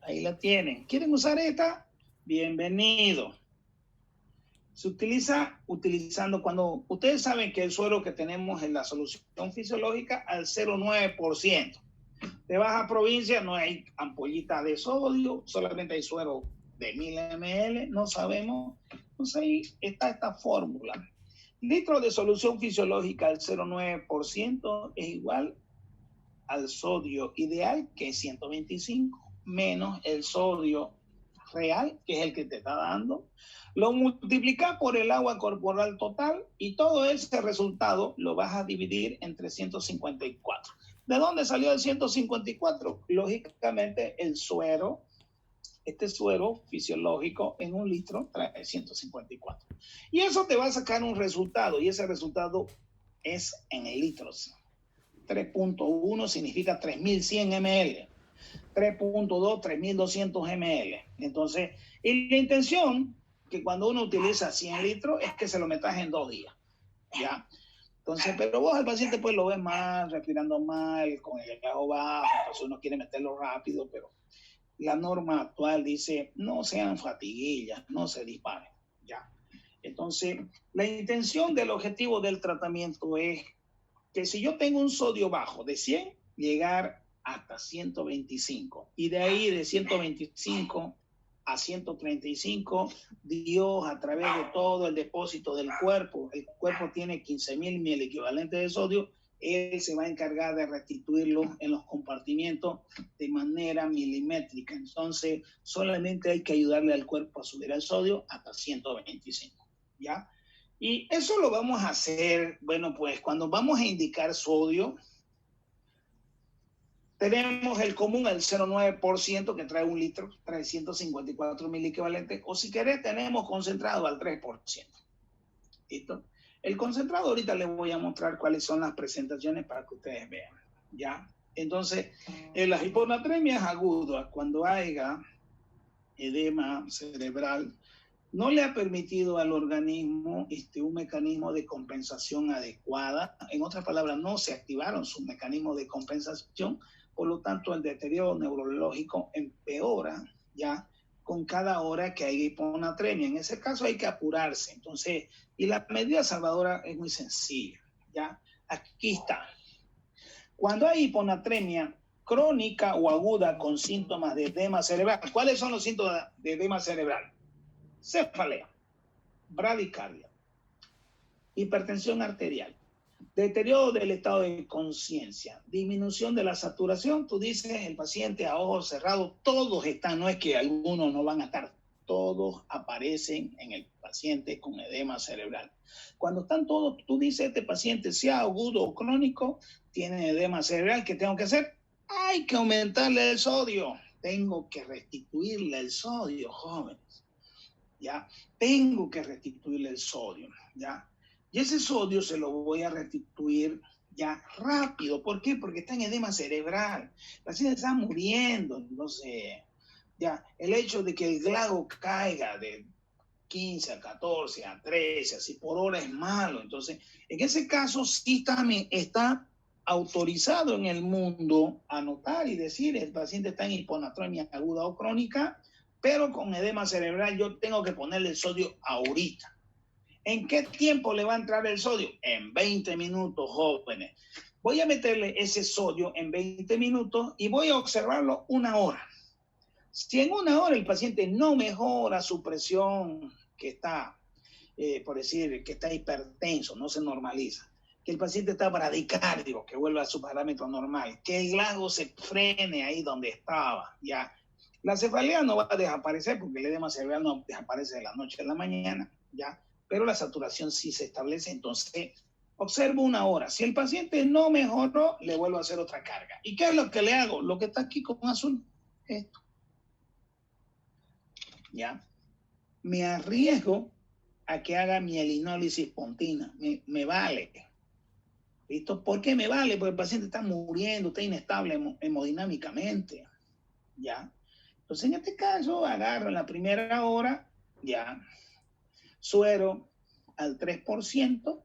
Ahí la tienen. ¿Quieren usar esta? Bienvenido. Se utiliza utilizando cuando ustedes saben que el suero que tenemos en la solución fisiológica al 0,9%. De baja provincia no hay ampollita de sodio, solamente hay suero de 1000 ml, no sabemos. Entonces ahí está esta fórmula. Litro de solución fisiológica al 0,9% es igual al sodio ideal, que es 125, menos el sodio real, que es el que te está dando. Lo multiplicas por el agua corporal total y todo ese resultado lo vas a dividir entre 154. ¿De dónde salió el 154? Lógicamente el suero, este suero fisiológico en un litro trae 154. Y eso te va a sacar un resultado, y ese resultado es en litros. 3.1 significa 3100 ml. 3.2, 3200 ml. Entonces, y la intención que cuando uno utiliza 100 litros es que se lo metas en 2 días. ¿Ya? Entonces, pero vos al paciente pues lo ves mal, respirando mal, con el gajo bajo, entonces uno quiere meterlo rápido, pero la norma actual dice no sean fatiguillas, no se disparen. ¿Ya? Entonces, la intención del objetivo del tratamiento es que si yo tengo un sodio bajo de 100, llegar hasta 125. Y de ahí de 125 a 135, Dios a través de todo el depósito del cuerpo, el cuerpo tiene 15.000 mil equivalentes de sodio, él se va a encargar de restituirlo en los compartimientos de manera milimétrica. Entonces, solamente hay que ayudarle al cuerpo a subir el sodio hasta 125, ¿ya? Y eso lo vamos a hacer, bueno, pues cuando vamos a indicar sodio, tenemos el común, el 0,9% que trae un litro, trae 154 mil equivalentes, o si querés tenemos concentrado al 3%. ¿Listo? El concentrado ahorita les voy a mostrar cuáles son las presentaciones para que ustedes vean, ¿ya? Entonces, las hiponatremias agudas, cuando haya edema cerebral, no le ha permitido al organismo un mecanismo de compensación adecuada. En otras palabras, no se activaron sus mecanismos de compensación, por lo tanto el deterioro neurológico empeora ya con cada hora que hay hiponatremia. En ese caso hay que apurarse. Entonces, y la medida salvadora es muy sencilla, ¿ya? Aquí está. Cuando hay hiponatremia crónica o aguda con síntomas de edema cerebral, ¿cuáles son los síntomas de edema cerebral? Cefalea, bradicardia, hipertensión arterial, deterioro del estado de conciencia, disminución de la saturación. Tú dices, el paciente a ojos cerrados, todos están, no es que algunos no van a estar, todos aparecen en el paciente con edema cerebral. Cuando están todos, tú dices, este paciente sea agudo o crónico, tiene edema cerebral, ¿qué tengo que hacer? Hay que aumentarle el sodio. Tengo que restituirle el sodio, jóvenes. ¿Ya? Tengo que restituirle el sodio, ¿ya? Y ese sodio se lo voy a restituir ya rápido. ¿Por qué? Porque está en edema cerebral. El paciente está muriendo. Entonces, ya, el hecho de que el GLAGO caiga de 15 a 14, a 13, así por hora es malo. Entonces, en ese caso sí está autorizado en el mundo anotar y decir el paciente está en hiponatremia aguda o crónica, pero con edema cerebral yo tengo que ponerle el sodio ahorita. ¿En qué tiempo le va a entrar el sodio? En 20 minutos, jóvenes. Voy a meterle ese sodio en 20 minutos y voy a observarlo 1 hora. Si en 1 hora el paciente no mejora su presión, que está, por decir, que está hipertenso, no se normaliza, que el paciente está bradicardio, que vuelva a su parámetro normal, que el GLAGO se frene ahí donde estaba, ya. La cefalea no va a desaparecer porque el edema cerebral no desaparece de la noche a la mañana, ya, pero la saturación sí se establece, entonces observo 1 hora. Si el paciente no mejoró, le vuelvo a hacer otra carga. ¿Y qué es lo que le hago? Lo que está aquí con azul, esto. ¿Ya? Me arriesgo a que haga mielinólisis pontina. Me vale. ¿Listo? ¿Por qué me vale? Porque el paciente está muriendo, está inestable hemodinámicamente. ¿Ya? Entonces, en este caso, agarro en la primera hora, ya, suero al 3%,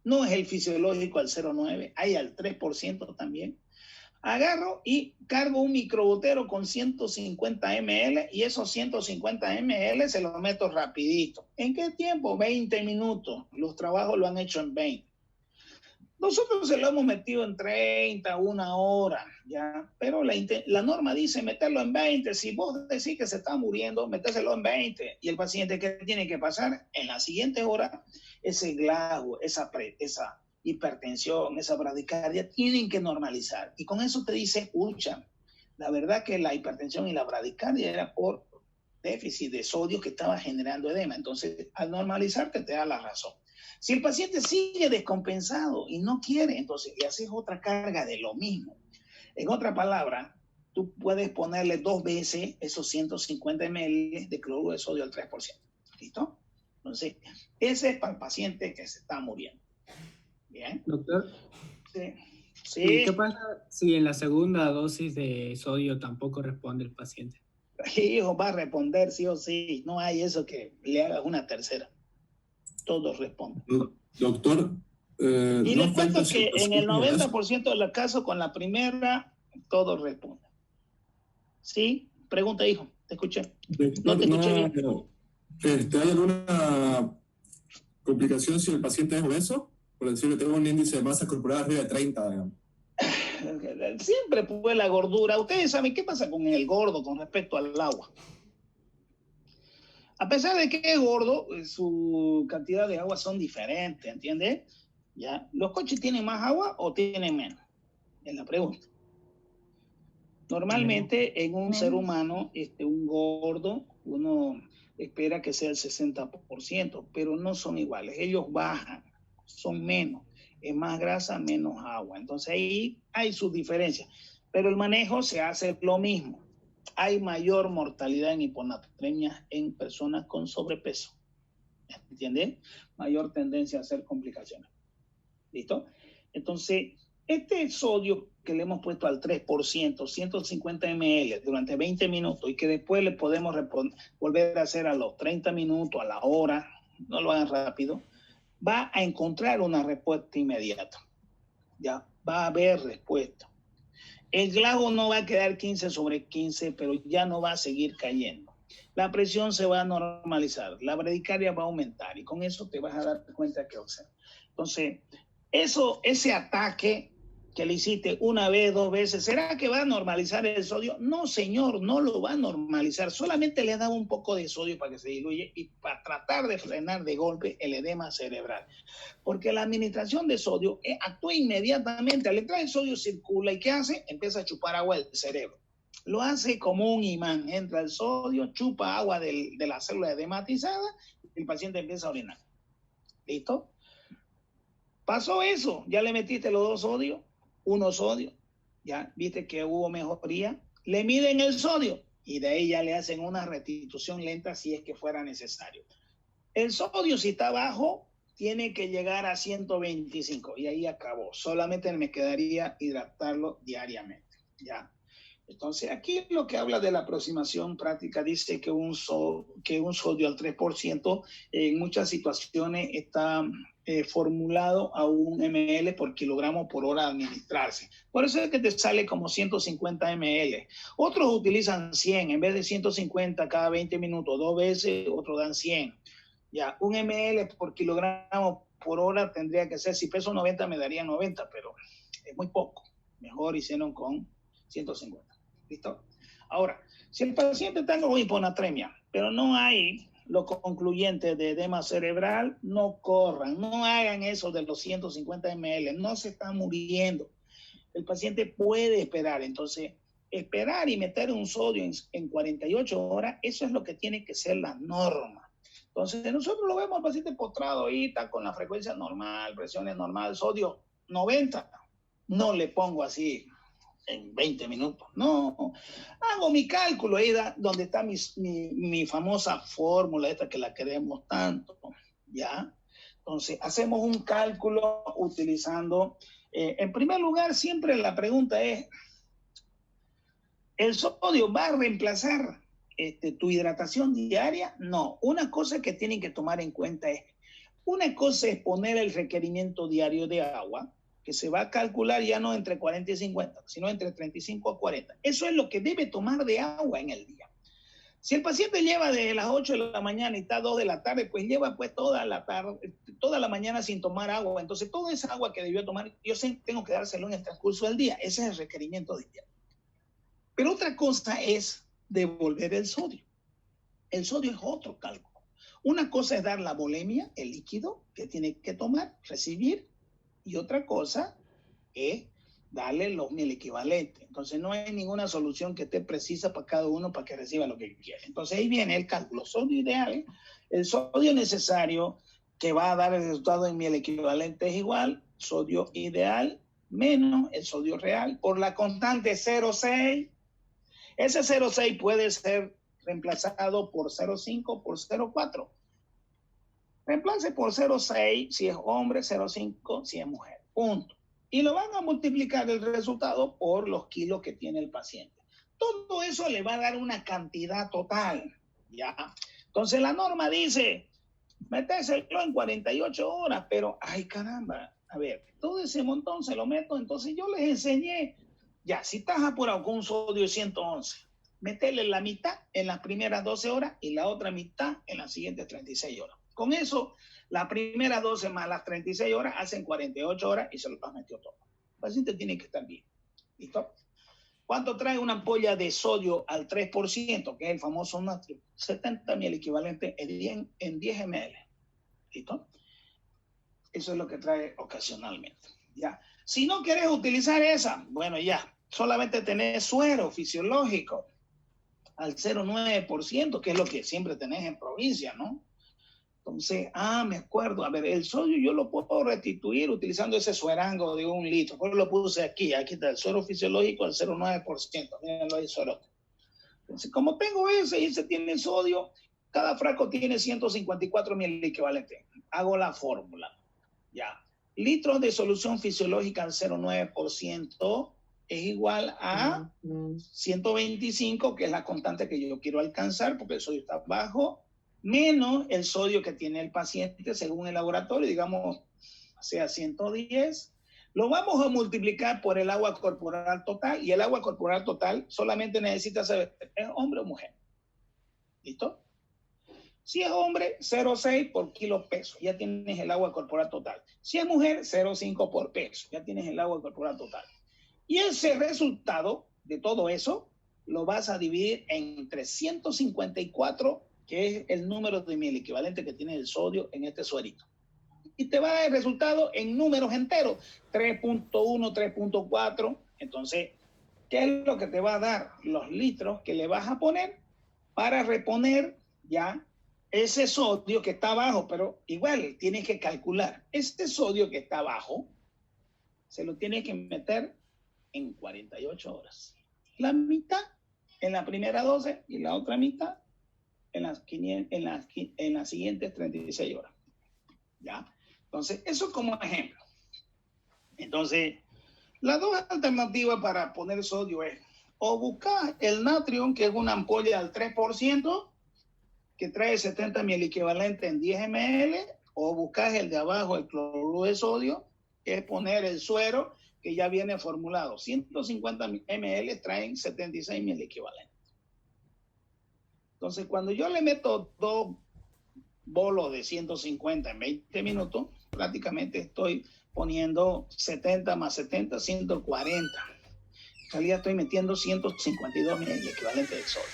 no es el fisiológico al 0,9, hay al 3% también. Agarro y cargo un microbotero con 150 ml y esos 150 ml se los meto rapidito. ¿En qué tiempo? 20 minutos. Los trabajos lo han hecho en 20. Nosotros se lo hemos metido en 30, 1 hora, ¿ya? Pero la norma dice meterlo en 20. Si vos decís que se está muriendo, metéselo en 20. Y el paciente, ¿qué tiene que pasar? En la siguiente hora, ese GLAGO, esa hipertensión, esa bradicardia, tienen que normalizar. Y con eso te dice, ucha, la verdad que la hipertensión y la bradicardia era por déficit de sodio que estaba generando edema. Entonces, al normalizarte te da la razón. Si el paciente sigue descompensado y no quiere, entonces le haces otra carga de lo mismo. En otra palabra, tú puedes ponerle 2 veces esos 150 ml de cloruro de sodio al 3%. ¿Listo? Entonces, ese es para el paciente que se está muriendo. Bien. Doctor. Sí. Sí. ¿Y qué pasa si en la segunda dosis de sodio tampoco responde el paciente? Hijo, va a responder sí o sí. No hay eso que le hagas una tercera. Todos responden. Doctor, y les cuento que en el 90% de los casos con la primera, todos responden. ¿Sí? Pregunta, hijo. Te escuché. Doctor, no te escuché bien. ¿Hay alguna complicación si el paciente es obeso? Por decirlo, tengo un índice de masa corporal arriba de 30, digamos. Siempre pues la gordura. Ustedes saben qué pasa con el gordo con respecto al agua. A pesar de que es gordo, su cantidad de agua son diferentes, ¿entiendes? ¿Ya? ¿Los coches tienen más agua o tienen menos? Es la pregunta. Normalmente en un ser humano, un gordo, uno espera que sea el 60%, pero no son iguales. Ellos bajan, son menos. Es más grasa, menos agua. Entonces ahí hay sus diferencias. Pero el manejo se hace lo mismo. Hay mayor mortalidad en hiponatremia en personas con sobrepeso. ¿Entienden? Mayor tendencia a hacer complicaciones. ¿Listo? Entonces, este sodio que le hemos puesto al 3%, 150 ml durante 20 minutos y que después le podemos volver a hacer a los 30 minutos, a la hora, no lo hagan rápido, va a encontrar una respuesta inmediata. Ya, va a haber respuesta. El GLAGO no va a quedar 15/15, pero ya no va a seguir cayendo. La presión se va a normalizar, la bradicardia va a aumentar y con eso te vas a dar cuenta que observa. Entonces, ese ataque que le hiciste 1 vez, 2 veces, ¿será que va a normalizar el sodio? No, señor, no lo va a normalizar. Solamente le ha dado un poco de sodio para que se diluye y para tratar de frenar de golpe el edema cerebral. Porque la administración de sodio actúa inmediatamente. Al entrar el sodio circula y ¿qué hace? Empieza a chupar agua del cerebro. Lo hace como un imán. Entra el sodio, chupa agua de la célula edematizada y el paciente empieza a orinar. ¿Listo? Pasó eso, ya le metiste los 2 sodios, 1 sodio, ya viste que hubo mejoría, le miden el sodio y de ahí ya le hacen una restitución lenta si es que fuera necesario. El sodio, si está bajo, tiene que llegar a 125 y ahí acabó. Solamente me quedaría hidratarlo diariamente, ¿ya? Entonces, aquí lo que habla de la aproximación práctica dice que un sodio al 3% en muchas situaciones está formulado a 1 ml por kilogramo por hora de administrarse. Por eso es que te sale como 150 ml. Otros utilizan 100 en vez de 150 cada 20 minutos, 2 veces, otros dan 100. Ya, 1 ml por kilogramo por hora tendría que ser, si peso 90 me daría 90, pero es muy poco. Mejor hicieron con 150. ¿Listo? Ahora, si el paciente está con hiponatremia, pero no hay lo concluyente de edema cerebral, no corran, no hagan eso de los 150 ml, no se está muriendo. El paciente puede esperar, entonces, esperar y meter un sodio en 48 horas, eso es lo que tiene que ser la norma. Entonces, nosotros lo vemos al paciente postrado ahí, está con la frecuencia normal, presiones normal, sodio 90. No le pongo así en 20 minutos. No, hago mi cálculo ahí donde está mi famosa fórmula, esta que la queremos tanto, ¿ya? Entonces, hacemos un cálculo utilizando, en primer lugar, siempre la pregunta es, ¿el sodio va a reemplazar tu hidratación diaria? No. Una cosa que tienen que tomar en cuenta es, una cosa es poner el requerimiento diario de agua, que se va a calcular ya no entre 40 y 50, sino entre 35 a 40. Eso es lo que debe tomar de agua en el día. Si el paciente lleva desde las 8 de la mañana y está a 2 de la tarde, pues lleva pues toda la mañana sin tomar agua. Entonces, toda esa agua que debió tomar, yo tengo que dárselo en el transcurso del día. Ese es el requerimiento diario. Pero otra cosa es devolver el sodio. El sodio es otro cálculo. Una cosa es dar la volemia, el líquido que tiene que tomar, recibir, y otra cosa es darle el equivalente. Entonces no hay ninguna solución que esté precisa para cada uno para que reciba lo que quiere. Entonces ahí viene el cálculo. Sodio ideal, el sodio necesario que va a dar el resultado en miel equivalente es igual, sodio ideal menos el sodio real por la constante 0,6. Ese 0,6 puede ser reemplazado por 0,5, por 0,4. Reemplace por 0,6 si es hombre, 0,5 si es mujer. Punto. Y lo van a multiplicar el resultado por los kilos que tiene el paciente. Todo eso le va a dar una cantidad total. ¿Ya? Entonces la norma dice, metéselo en 48 horas, pero, ay caramba, a ver, todo ese montón se lo meto, entonces yo les enseñé, ya, si estás apurado con un sodio de 111, metele la mitad en las primeras 12 horas y la otra mitad en las siguientes 36 horas. Con eso, las primeras 12 más las 36 horas hacen 48 horas y se lo has metido todo. El paciente tiene que estar bien. ¿Listo? ¿Cuánto trae una ampolla de sodio al 3%, que es el famoso natrio? 70 mil equivalente en 10 ml. ¿Listo? Eso es lo que trae ocasionalmente. ¿Ya? Si no quieres utilizar esa, bueno, ya, solamente tenés suero fisiológico al 0,9%, que es lo que siempre tenés en provincia, ¿no? Entonces, me acuerdo, a ver, el sodio yo lo puedo restituir utilizando ese suerango de 1 litro. Pues lo puse aquí está el suero fisiológico al 0,9%. Mírenlo ahí, suero. Entonces, como tengo ese y ese tiene sodio, cada frasco tiene 154 mil equivalentes. Hago la fórmula. Ya. Litros de solución fisiológica al 0,9% es igual a 125, que es la constante que yo quiero alcanzar, porque el sodio está bajo, menos el sodio que tiene el paciente según el laboratorio, digamos, sea 110, lo vamos a multiplicar por el agua corporal total, y el agua corporal total solamente necesita saber, ¿es hombre o mujer? ¿Listo? Si es hombre, 0,6 por kilo peso, ya tienes el agua corporal total. Si es mujer, 0,5 por peso, ya tienes el agua corporal total. Y ese resultado de todo eso lo vas a dividir entre 154, que es el número de miel equivalente que tiene el sodio en este suerito. Y te va a dar el resultado en números enteros, 3.1, 3.4. Entonces, ¿qué es lo que te va a dar? Los litros que le vas a poner para reponer ya ese sodio que está abajo, pero igual tienes que calcular. Este sodio que está abajo, se lo tienes que meter en 48 horas. La mitad en la primera 12 y la otra mitad en las siguientes 36 horas. ¿Ya? Entonces, eso como ejemplo. Entonces, las dos alternativas para poner sodio es o buscar el natrium, que es una ampolla al 3%, que trae 70 mil equivalente en 10 ml, o buscar el de abajo, el cloruro de sodio, que es poner el suero, que ya viene formulado. 150 ml traen 76 mil equivalentes. Entonces, cuando yo le meto 2 bolos de 150 en 20 minutos, prácticamente estoy poniendo 70 más 70, 140. En realidad estoy metiendo 152 mil equivalentes de sodio.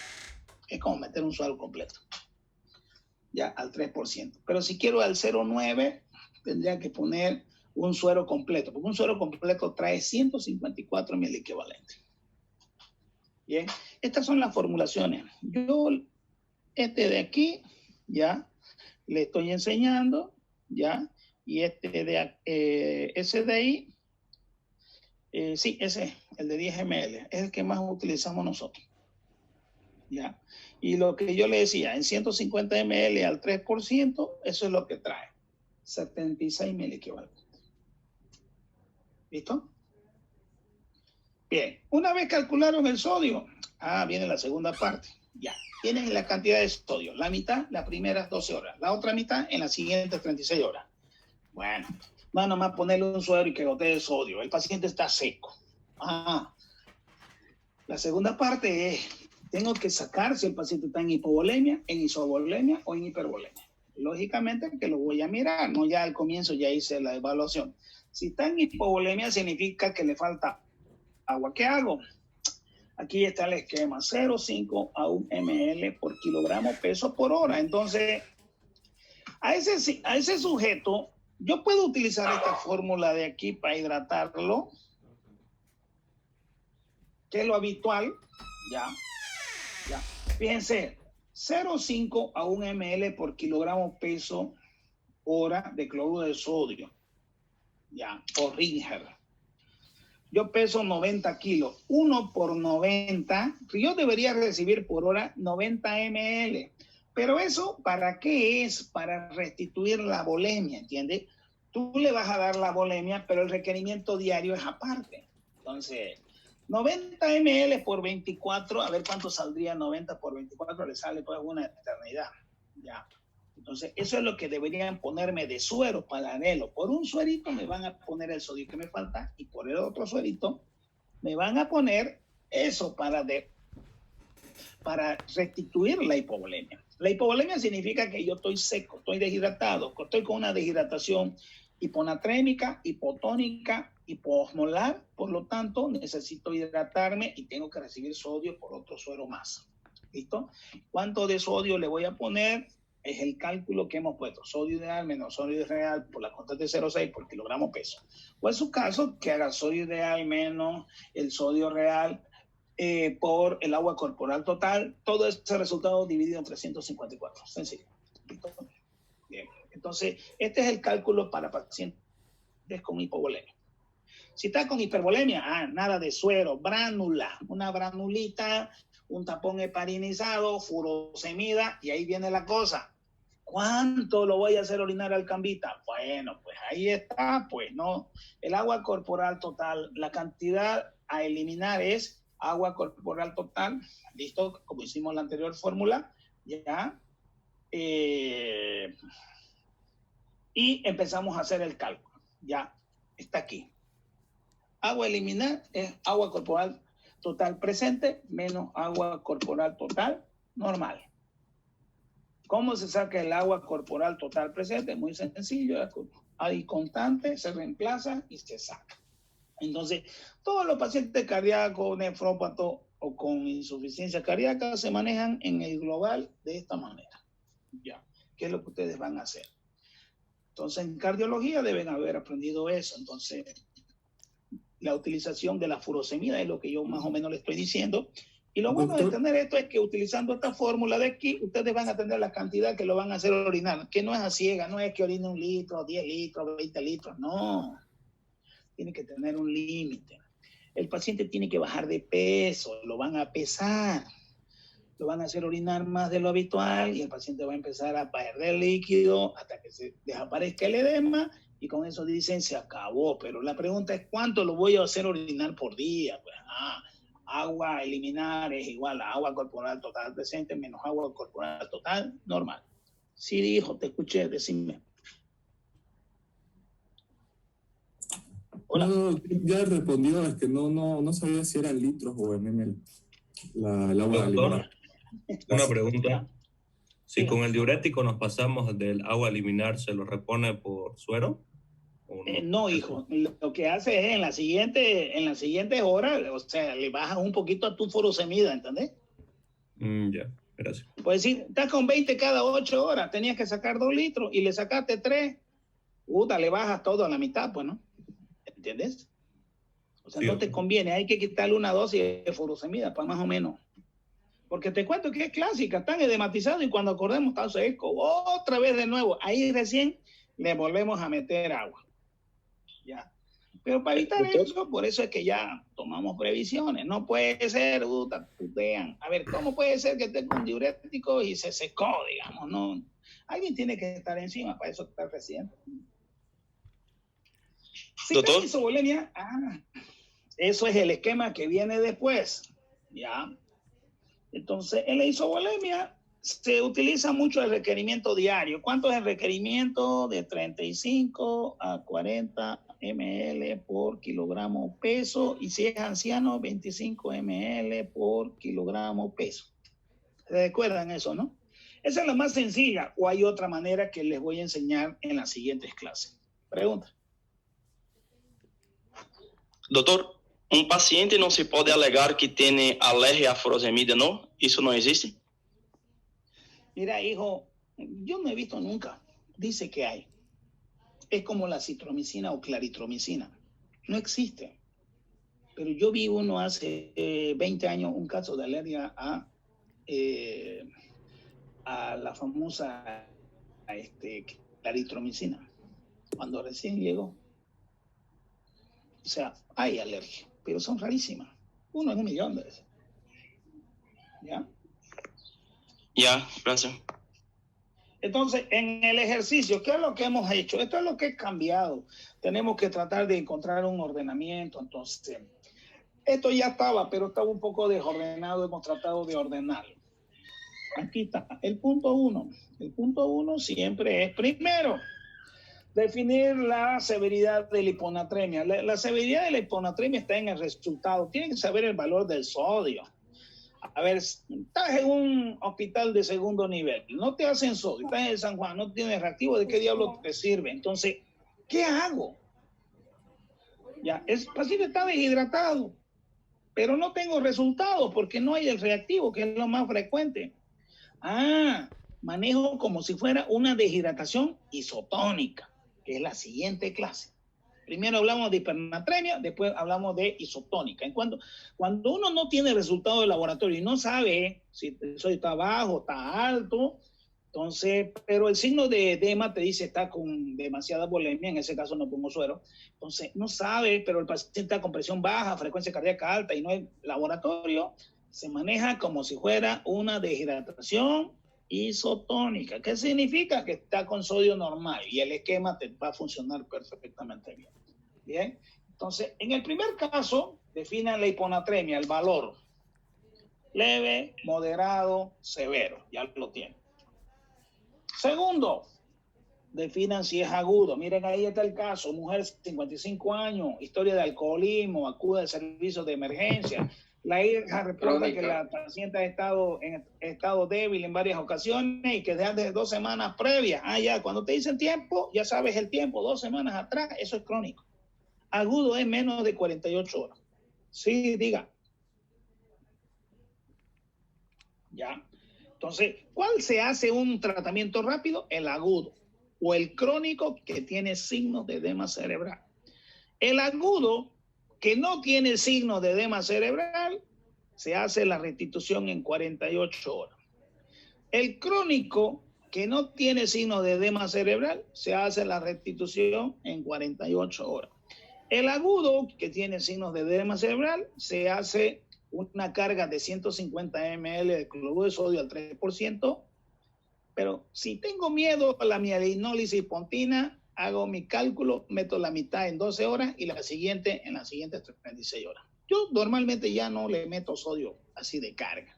Es como meter un suero completo. Ya al 3%. Pero si quiero al 0,9, tendría que poner un suero completo, porque un suero completo trae 154 mil equivalentes. Bien, estas son las formulaciones. Yo, de aquí, ya, le estoy enseñando, ya, y ese de ahí, sí, ese, el de 10 ml, es el que más utilizamos nosotros. Ya. Y lo que yo le decía, en 150 ml al 3%, eso es lo que trae. 76 mil equivalentes. ¿Listo? Bien. Una vez calcularon el sodio, viene la segunda parte. Ya. Tienen la cantidad de sodio. La mitad, las primeras 12 horas. La otra mitad en las siguientes 36 horas. Bueno, no nomás ponerle un suero y que gotee sodio. El paciente está seco. La segunda parte es, tengo que sacar si el paciente está en hipovolemia, en isovolemia o en hipervolemia. Lógicamente que lo voy a mirar, no ya al comienzo ya hice la evaluación. Si está en hipovolemia significa que le falta agua. ¿Qué hago? Aquí está el esquema, 0,5 a 1 ml por kilogramo peso por hora. Entonces, a ese sujeto, yo puedo utilizar esta fórmula de aquí para hidratarlo, que es lo habitual, ya. Fíjense, 0,5 a 1 ml por kilogramo peso hora de cloruro de sodio, ya, o Ringer. Yo peso 90 kilos, 1 por 90, yo debería recibir por hora 90 ml. Pero eso, ¿para qué es? Para restituir la volemia, ¿entiendes? Tú le vas a dar la volemia, pero el requerimiento diario es aparte. Entonces, 90 ml por 24, a ver cuánto saldría 90 por 24, le sale pues una eternidad. Ya. Entonces, eso es lo que deberían ponerme de suero paralelo. Por un suerito me van a poner el sodio que me falta y por el otro suerito me van a poner eso para restituir la hipovolemia. La hipovolemia significa que yo estoy seco, estoy deshidratado, estoy con una deshidratación hiponatrémica, hipotónica, hipoosmolar, por lo tanto necesito hidratarme y tengo que recibir sodio por otro suero más. ¿Listo? ¿Cuánto de sodio le voy a poner? Es el cálculo que hemos puesto, sodio ideal menos sodio real por la constante 0,6 por kilogramo peso. O en su caso, que haga sodio ideal menos el sodio real por el agua corporal total, todo ese resultado dividido en 354. Sencillo. ¿Listo? Bien. Entonces, este es el cálculo para pacientes con hipovolemia. Si está con hipervolemia, nada de suero, bránula, una branulita, un tapón heparinizado, furosemida, y ahí viene la cosa. ¿Cuánto lo voy a hacer orinar al cambita? Bueno, pues ahí está, pues, ¿no? El agua corporal total, la cantidad a eliminar es agua corporal total, listo, como hicimos la anterior fórmula, ya. Y empezamos a hacer el cálculo, ya, está aquí. Agua a eliminar es agua corporal total presente menos agua corporal total normal. ¿Cómo se saca el agua corporal total presente? Muy sencillo, hay constante, se reemplaza y se saca. Entonces, todos los pacientes cardíacos, nefrópatos o con insuficiencia cardíaca se manejan en el global de esta manera. Ya, ¿qué es lo que ustedes van a hacer? Entonces, en cardiología deben haber aprendido eso. Entonces, la utilización de la furosemida es lo que yo más o menos le estoy diciendo. Y lo bueno de tener esto es que utilizando esta fórmula de aquí, ustedes van a tener la cantidad que lo van a hacer orinar, que no es a ciega, no es que orine 1 litro, 10 litros, 20 litros, no. Tiene que tener un límite. el paciente tiene que bajar de peso, lo van a pesar, lo van a hacer orinar más de lo habitual y el paciente va a empezar a perder líquido hasta que se desaparezca el edema y con eso dicen se acabó. Pero la pregunta es ¿cuánto lo voy a hacer orinar por día? Pues, agua a eliminar es igual a agua corporal total presente menos agua corporal total normal. Sí, hijo, te escuché, decime. Hola. No, ya respondió, es que no sabía si eran litros o en ml el agua eliminada. Una pregunta. Ya. Si Sí. con el diurético nos pasamos del agua a eliminar, ¿se lo repone por suero? ¿O no? No, hijo, lo que hace es en la siguiente hora, o sea, le bajas un poquito a tu furosemida, ¿entendés? Ya, gracias. Pues decir, estás con 20 cada 8 horas, tenías que sacar 2 litros y le sacaste 3, le bajas todo a la mitad, pues, ¿no? ¿Entiendes? O sea, Sí, no te conviene, hay que quitarle una dosis de furosemida, pues más o menos. Porque te cuento que es clásica, están edematizados y cuando acordemos está seco, otra vez de nuevo, ahí recién le volvemos a meter agua. Ya. Pero para evitar eso, por eso es que ya tomamos previsiones. No puede ser, putean. A ver, ¿cómo puede ser que esté con diurético y se secó, digamos? No. Alguien tiene que estar encima, para eso está el residente. Si Doctor. te isovolemia, eso es el esquema que viene después. Ya. Entonces, en la isovolemia se utiliza mucho el requerimiento diario. ¿Cuánto es el requerimiento? De 35 a 40 ml por kilogramo peso. Y si es anciano, 25 ml por kilogramo peso. ¿Se recuerdan eso, no? Esa es la más sencilla. ¿O hay otra manera que les voy a enseñar en las siguientes clases? Pregunta. Doutor, um paciente não se pode alegar que tem alergia à furosemida, não? Isso não existe? Mira, hijo, yo no he visto nunca. Dice que hay. Es como la citromicina o claritromicina. No existe. Pero yo vi uno hace 20 años, un caso de alergia a la famosa claritromicina, cuando recién llegó. O sea, hay alergia, pero son rarísimas. 1 en 1.000.000 de veces. ¿Ya? Ya, gracias. Entonces, en el ejercicio, ¿qué es lo que hemos hecho? Esto es lo que ha cambiado. Tenemos que tratar de encontrar un ordenamiento. Entonces, esto ya estaba, pero estaba un poco desordenado. Hemos tratado de ordenarlo. Aquí está. El punto 1. El punto 1 siempre es, primero, definir la severidad de la hiponatremia. La severidad de la hiponatremia está en el resultado. Tienen que saber el valor del sodio. A ver, estás en un hospital de segundo nivel, no te hacen sodio, estás en San Juan, no tienes reactivo, ¿de qué diablo te sirve? Entonces, ¿qué hago? Ya, el paciente está deshidratado, pero no tengo resultados porque no hay el reactivo, que es lo más frecuente. Manejo como si fuera una deshidratación isotónica, que es la siguiente clase. Primero hablamos de hipernatremia, después hablamos de isotónica. Cuando uno no tiene resultado de laboratorio y no sabe si el sodio está bajo, está alto, entonces, pero el signo de edema te dice está con demasiada bulimia, en ese caso no pongo suero, entonces no sabe, pero el paciente está con presión baja, frecuencia cardíaca alta y no hay laboratorio, se maneja como si fuera una deshidratación isotónica. ¿Qué significa? Que está con sodio normal y el esquema te va a funcionar perfectamente bien. Bien, entonces, en el primer caso, definan la hiponatremia, el valor. Leve, moderado, severo. Ya lo tienen. Segundo, definan si es agudo. Miren, ahí está el caso. Mujer, 55 años, historia de alcoholismo, acude al servicio de emergencia. La hija reporta que la paciente ha estado en estado débil en varias ocasiones y que desde 2 semanas previas. Ya, cuando te dicen tiempo, ya sabes el tiempo, 2 semanas atrás, eso es crónico. Agudo es menos de 48 horas. Sí, diga. Ya. Entonces, ¿cuál se hace un tratamiento rápido? El agudo o el crónico que tiene signos de edema cerebral. El agudo que no tiene signos de edema cerebral, se hace la restitución en 48 horas. El crónico que no tiene signos de edema cerebral, se hace la restitución en 48 horas. El agudo, que tiene signos de edema cerebral, se hace una carga de 150 ml de cloruro de sodio al 3%, pero si tengo miedo a la mielinólisis pontina, hago mi cálculo, meto la mitad en 12 horas y la siguiente en las siguientes 36 horas. Yo normalmente ya no le meto sodio así de carga.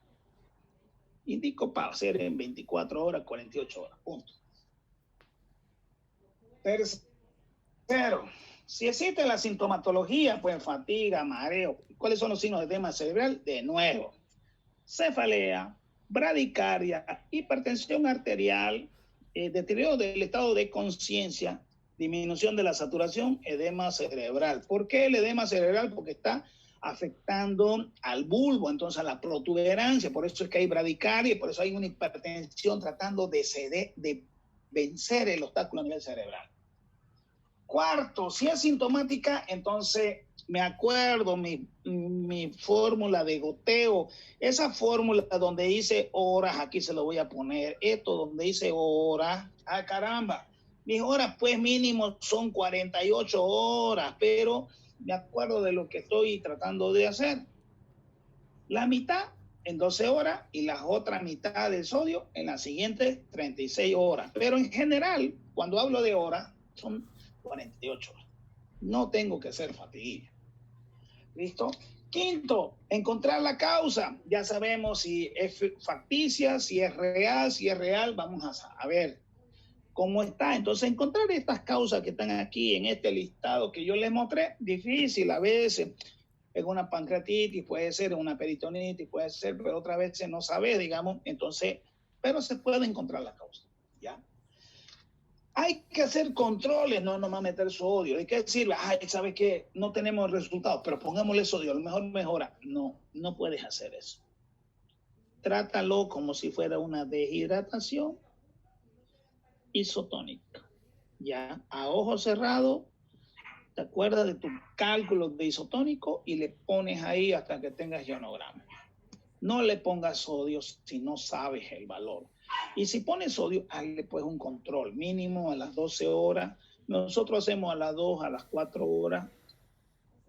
Indico para hacer en 24 horas, 48 horas, punto. Tercero, si existe la sintomatología, pues fatiga, mareo. ¿Cuáles son los signos de edema cerebral? De nuevo, cefalea, bradicardia, hipertensión arterial, deterioro del estado de conciencia, disminución de la saturación, edema cerebral. ¿Por qué el edema cerebral? Porque está afectando al bulbo, entonces a la protuberancia, por eso es que hay bradicardia, por eso hay una hipertensión tratando de vencer el obstáculo a nivel cerebral. Cuarto, si es sintomática, entonces me acuerdo mi fórmula de goteo, esa fórmula donde dice horas, aquí se lo voy a poner, esto donde dice horas, ah caramba, mis horas pues mínimo son 48 horas, pero me acuerdo de lo que estoy tratando de hacer. La mitad en 12 horas y la otra mitad del sodio en las siguientes 36 horas. Pero en general, cuando hablo de horas, son 48 horas. No tengo que hacer fatiguilla. ¿Listo? Quinto, encontrar la causa. Ya sabemos si es facticia, si es real, vamos a ver cómo está. Entonces, encontrar estas causas que están aquí en este listado que yo les mostré, difícil a veces. Es una pancreatitis, puede ser una peritonitis, puede ser, pero otras veces no sabes, digamos. Entonces, pero se puede encontrar la causa, ¿ya? Hay que hacer controles, no nomás meter sodio. Hay que decir, ay, ¿sabes qué? No tenemos resultados, pero pongámosle sodio, a lo mejor mejora. No, no puedes hacer eso. Trátalo como si fuera una deshidratación isotónica. Ya, a ojo cerrado, te acuerdas de tus cálculos de isotónico y le pones ahí hasta que tengas ionograma. No le pongas sodio si no sabes el valor. Y si pones sodio, hazle pues un control mínimo a las 12 horas. Nosotros hacemos a las 2, a las 4 horas,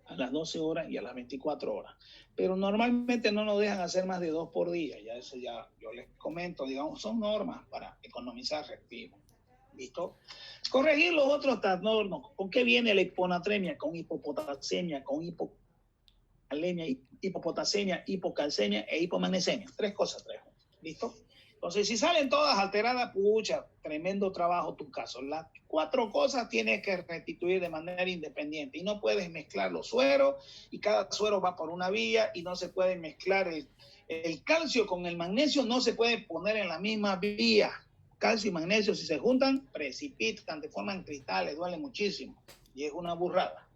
a las 12 horas y a las 24 horas. Pero normalmente no nos dejan hacer más de 2 por día. Ya eso ya yo les comento, digamos, son normas para economizar reactivos. ¿Listo? Corregir los otros trastornos. ¿Con qué viene la hiponatremia? Con hipopotasemia, con hipocalemia, hipopotasemia, hipocalcemia e hipomagnesemia. 3 cosas. ¿Listo? Entonces, si salen todas alteradas, pucha, tremendo trabajo tu caso. Las 4 cosas tienes que restituir de manera independiente y no puedes mezclar los sueros y cada suero va por una vía y no se puede mezclar el calcio con el magnesio, no se puede poner en la misma vía. Calcio y magnesio, si se juntan, precipitan, te forman cristales, duele muchísimo y es una burrada.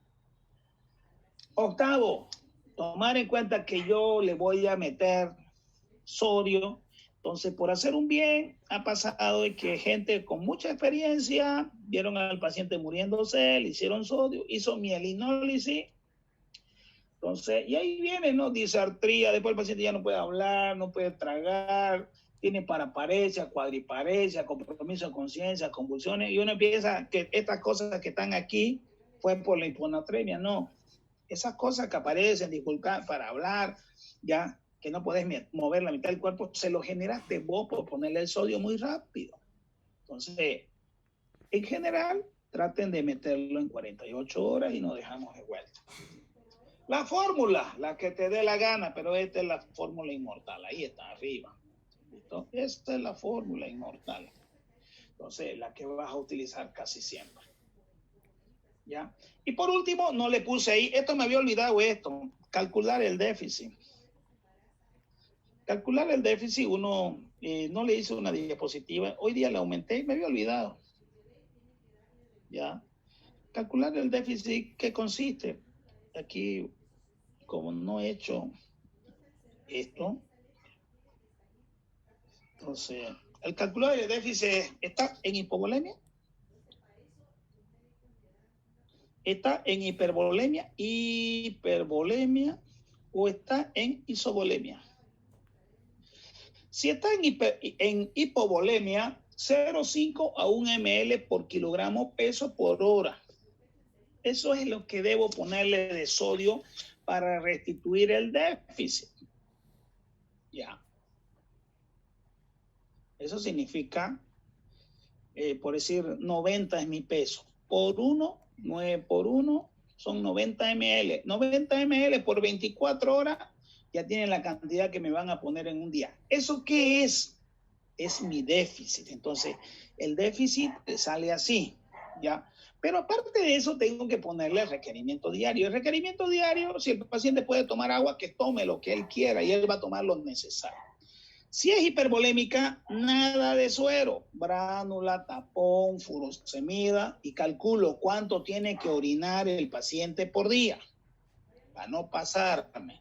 Octavo, tomar en cuenta que yo le voy a meter sodio. Entonces, por hacer un bien, ha pasado de que gente con mucha experiencia vieron al paciente muriéndose, le hicieron sodio, hizo mielinólisis. Entonces, y ahí viene, ¿no? Disartría, después el paciente ya no puede hablar, no puede tragar, tiene paraparesia, cuadriparesia, compromiso de conciencia, convulsiones, y uno empieza que estas cosas que están aquí fue por la hiponatremia. No, esas cosas que aparecen, dificultad para hablar, ya, que no puedes mover la mitad del cuerpo, se lo generaste vos por ponerle el sodio muy rápido. Entonces, en general, traten de meterlo en 48 horas y nos dejamos de vuelta. La fórmula, la que te dé la gana, pero esta es la fórmula inmortal, ahí está arriba. ¿Listo? Esta es la fórmula inmortal. Entonces, la que vas a utilizar casi siempre. ¿Ya? Y por último, no le puse ahí, esto me había olvidado esto, calcular el déficit. Calcular el déficit, uno no le hice una diapositiva, hoy día le aumenté y me había olvidado. ¿Ya? Calcular el déficit, ¿qué consiste? Aquí, como no he hecho esto, entonces, el calculador de déficit está en hipovolemia, está en hipervolemia o está en isovolemia. Si está en hipovolemia, 0,5 a 1 ml por kilogramo peso por hora. Eso es lo que debo ponerle de sodio para restituir el déficit. Ya. Eso significa, por decir, 90 es mi peso. Por 1, 9 por 1, son 90 ml. 90 ml por 24 horas, ya tienen la cantidad que me van a poner en un día. ¿Eso qué es? Es mi déficit. Entonces, el déficit sale así, ¿ya? Pero aparte de eso, tengo que ponerle el requerimiento diario. El requerimiento diario, si el paciente puede tomar agua, que tome lo que él quiera y él va a tomar lo necesario. Si es hipervolémica, nada de suero, bránula, tapón, furosemida, y calculo cuánto tiene que orinar el paciente por día, para no pasarme.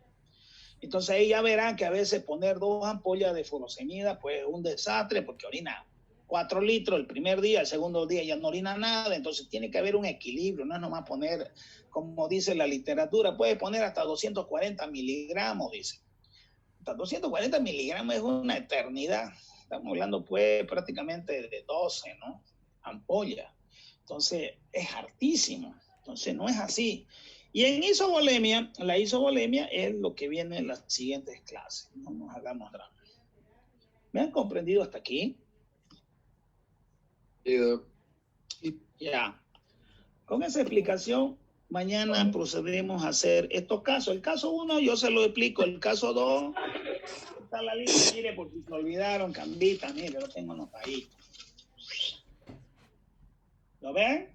Entonces ahí ya verán que a veces poner 2 ampollas de furosemida, pues es un desastre, porque orina 4 litros el primer día, el segundo día ya no orina nada, entonces tiene que haber un equilibrio, no es nomás poner, como dice la literatura, puede poner hasta 240 miligramos, dice. Hasta 240 miligramos es una eternidad. Estamos hablando pues prácticamente de 12, ¿no? Ampollas. Entonces es hartísimo. Entonces no es así. Y en isovolemia, la isovolemia es lo que viene en las siguientes clases. No nos hagamos drama. ¿Me han comprendido hasta aquí? Ya. Con esa explicación, mañana procedemos a hacer estos casos. El caso 1 yo se lo explico. El caso 2 está la lista. Mire, porque se olvidaron, Cambita. Mire, lo tengo anotadito. ¿Lo ven?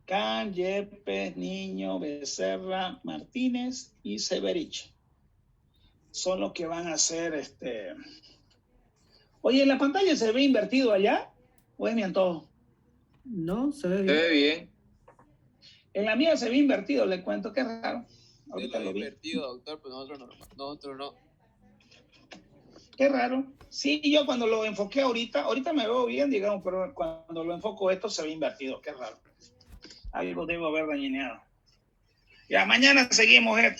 Can, Yepes, Niño, Becerra, Martínez y Severich. Son los que van a hacer Oye, ¿en la pantalla se ve invertido allá? ¿O es mi antojo? No, se ve Se bien. ve bien. En la mía se ve invertido, le cuento, qué raro. Sí, Ahorita lo lo he vi. invertido, doctor, pero nosotros no. Qué raro. Sí, yo cuando lo enfoqué ahorita me veo bien, digamos, pero cuando lo enfoco esto se ve invertido, qué raro. Algo debo haber dañado. Ya, mañana seguimos esto.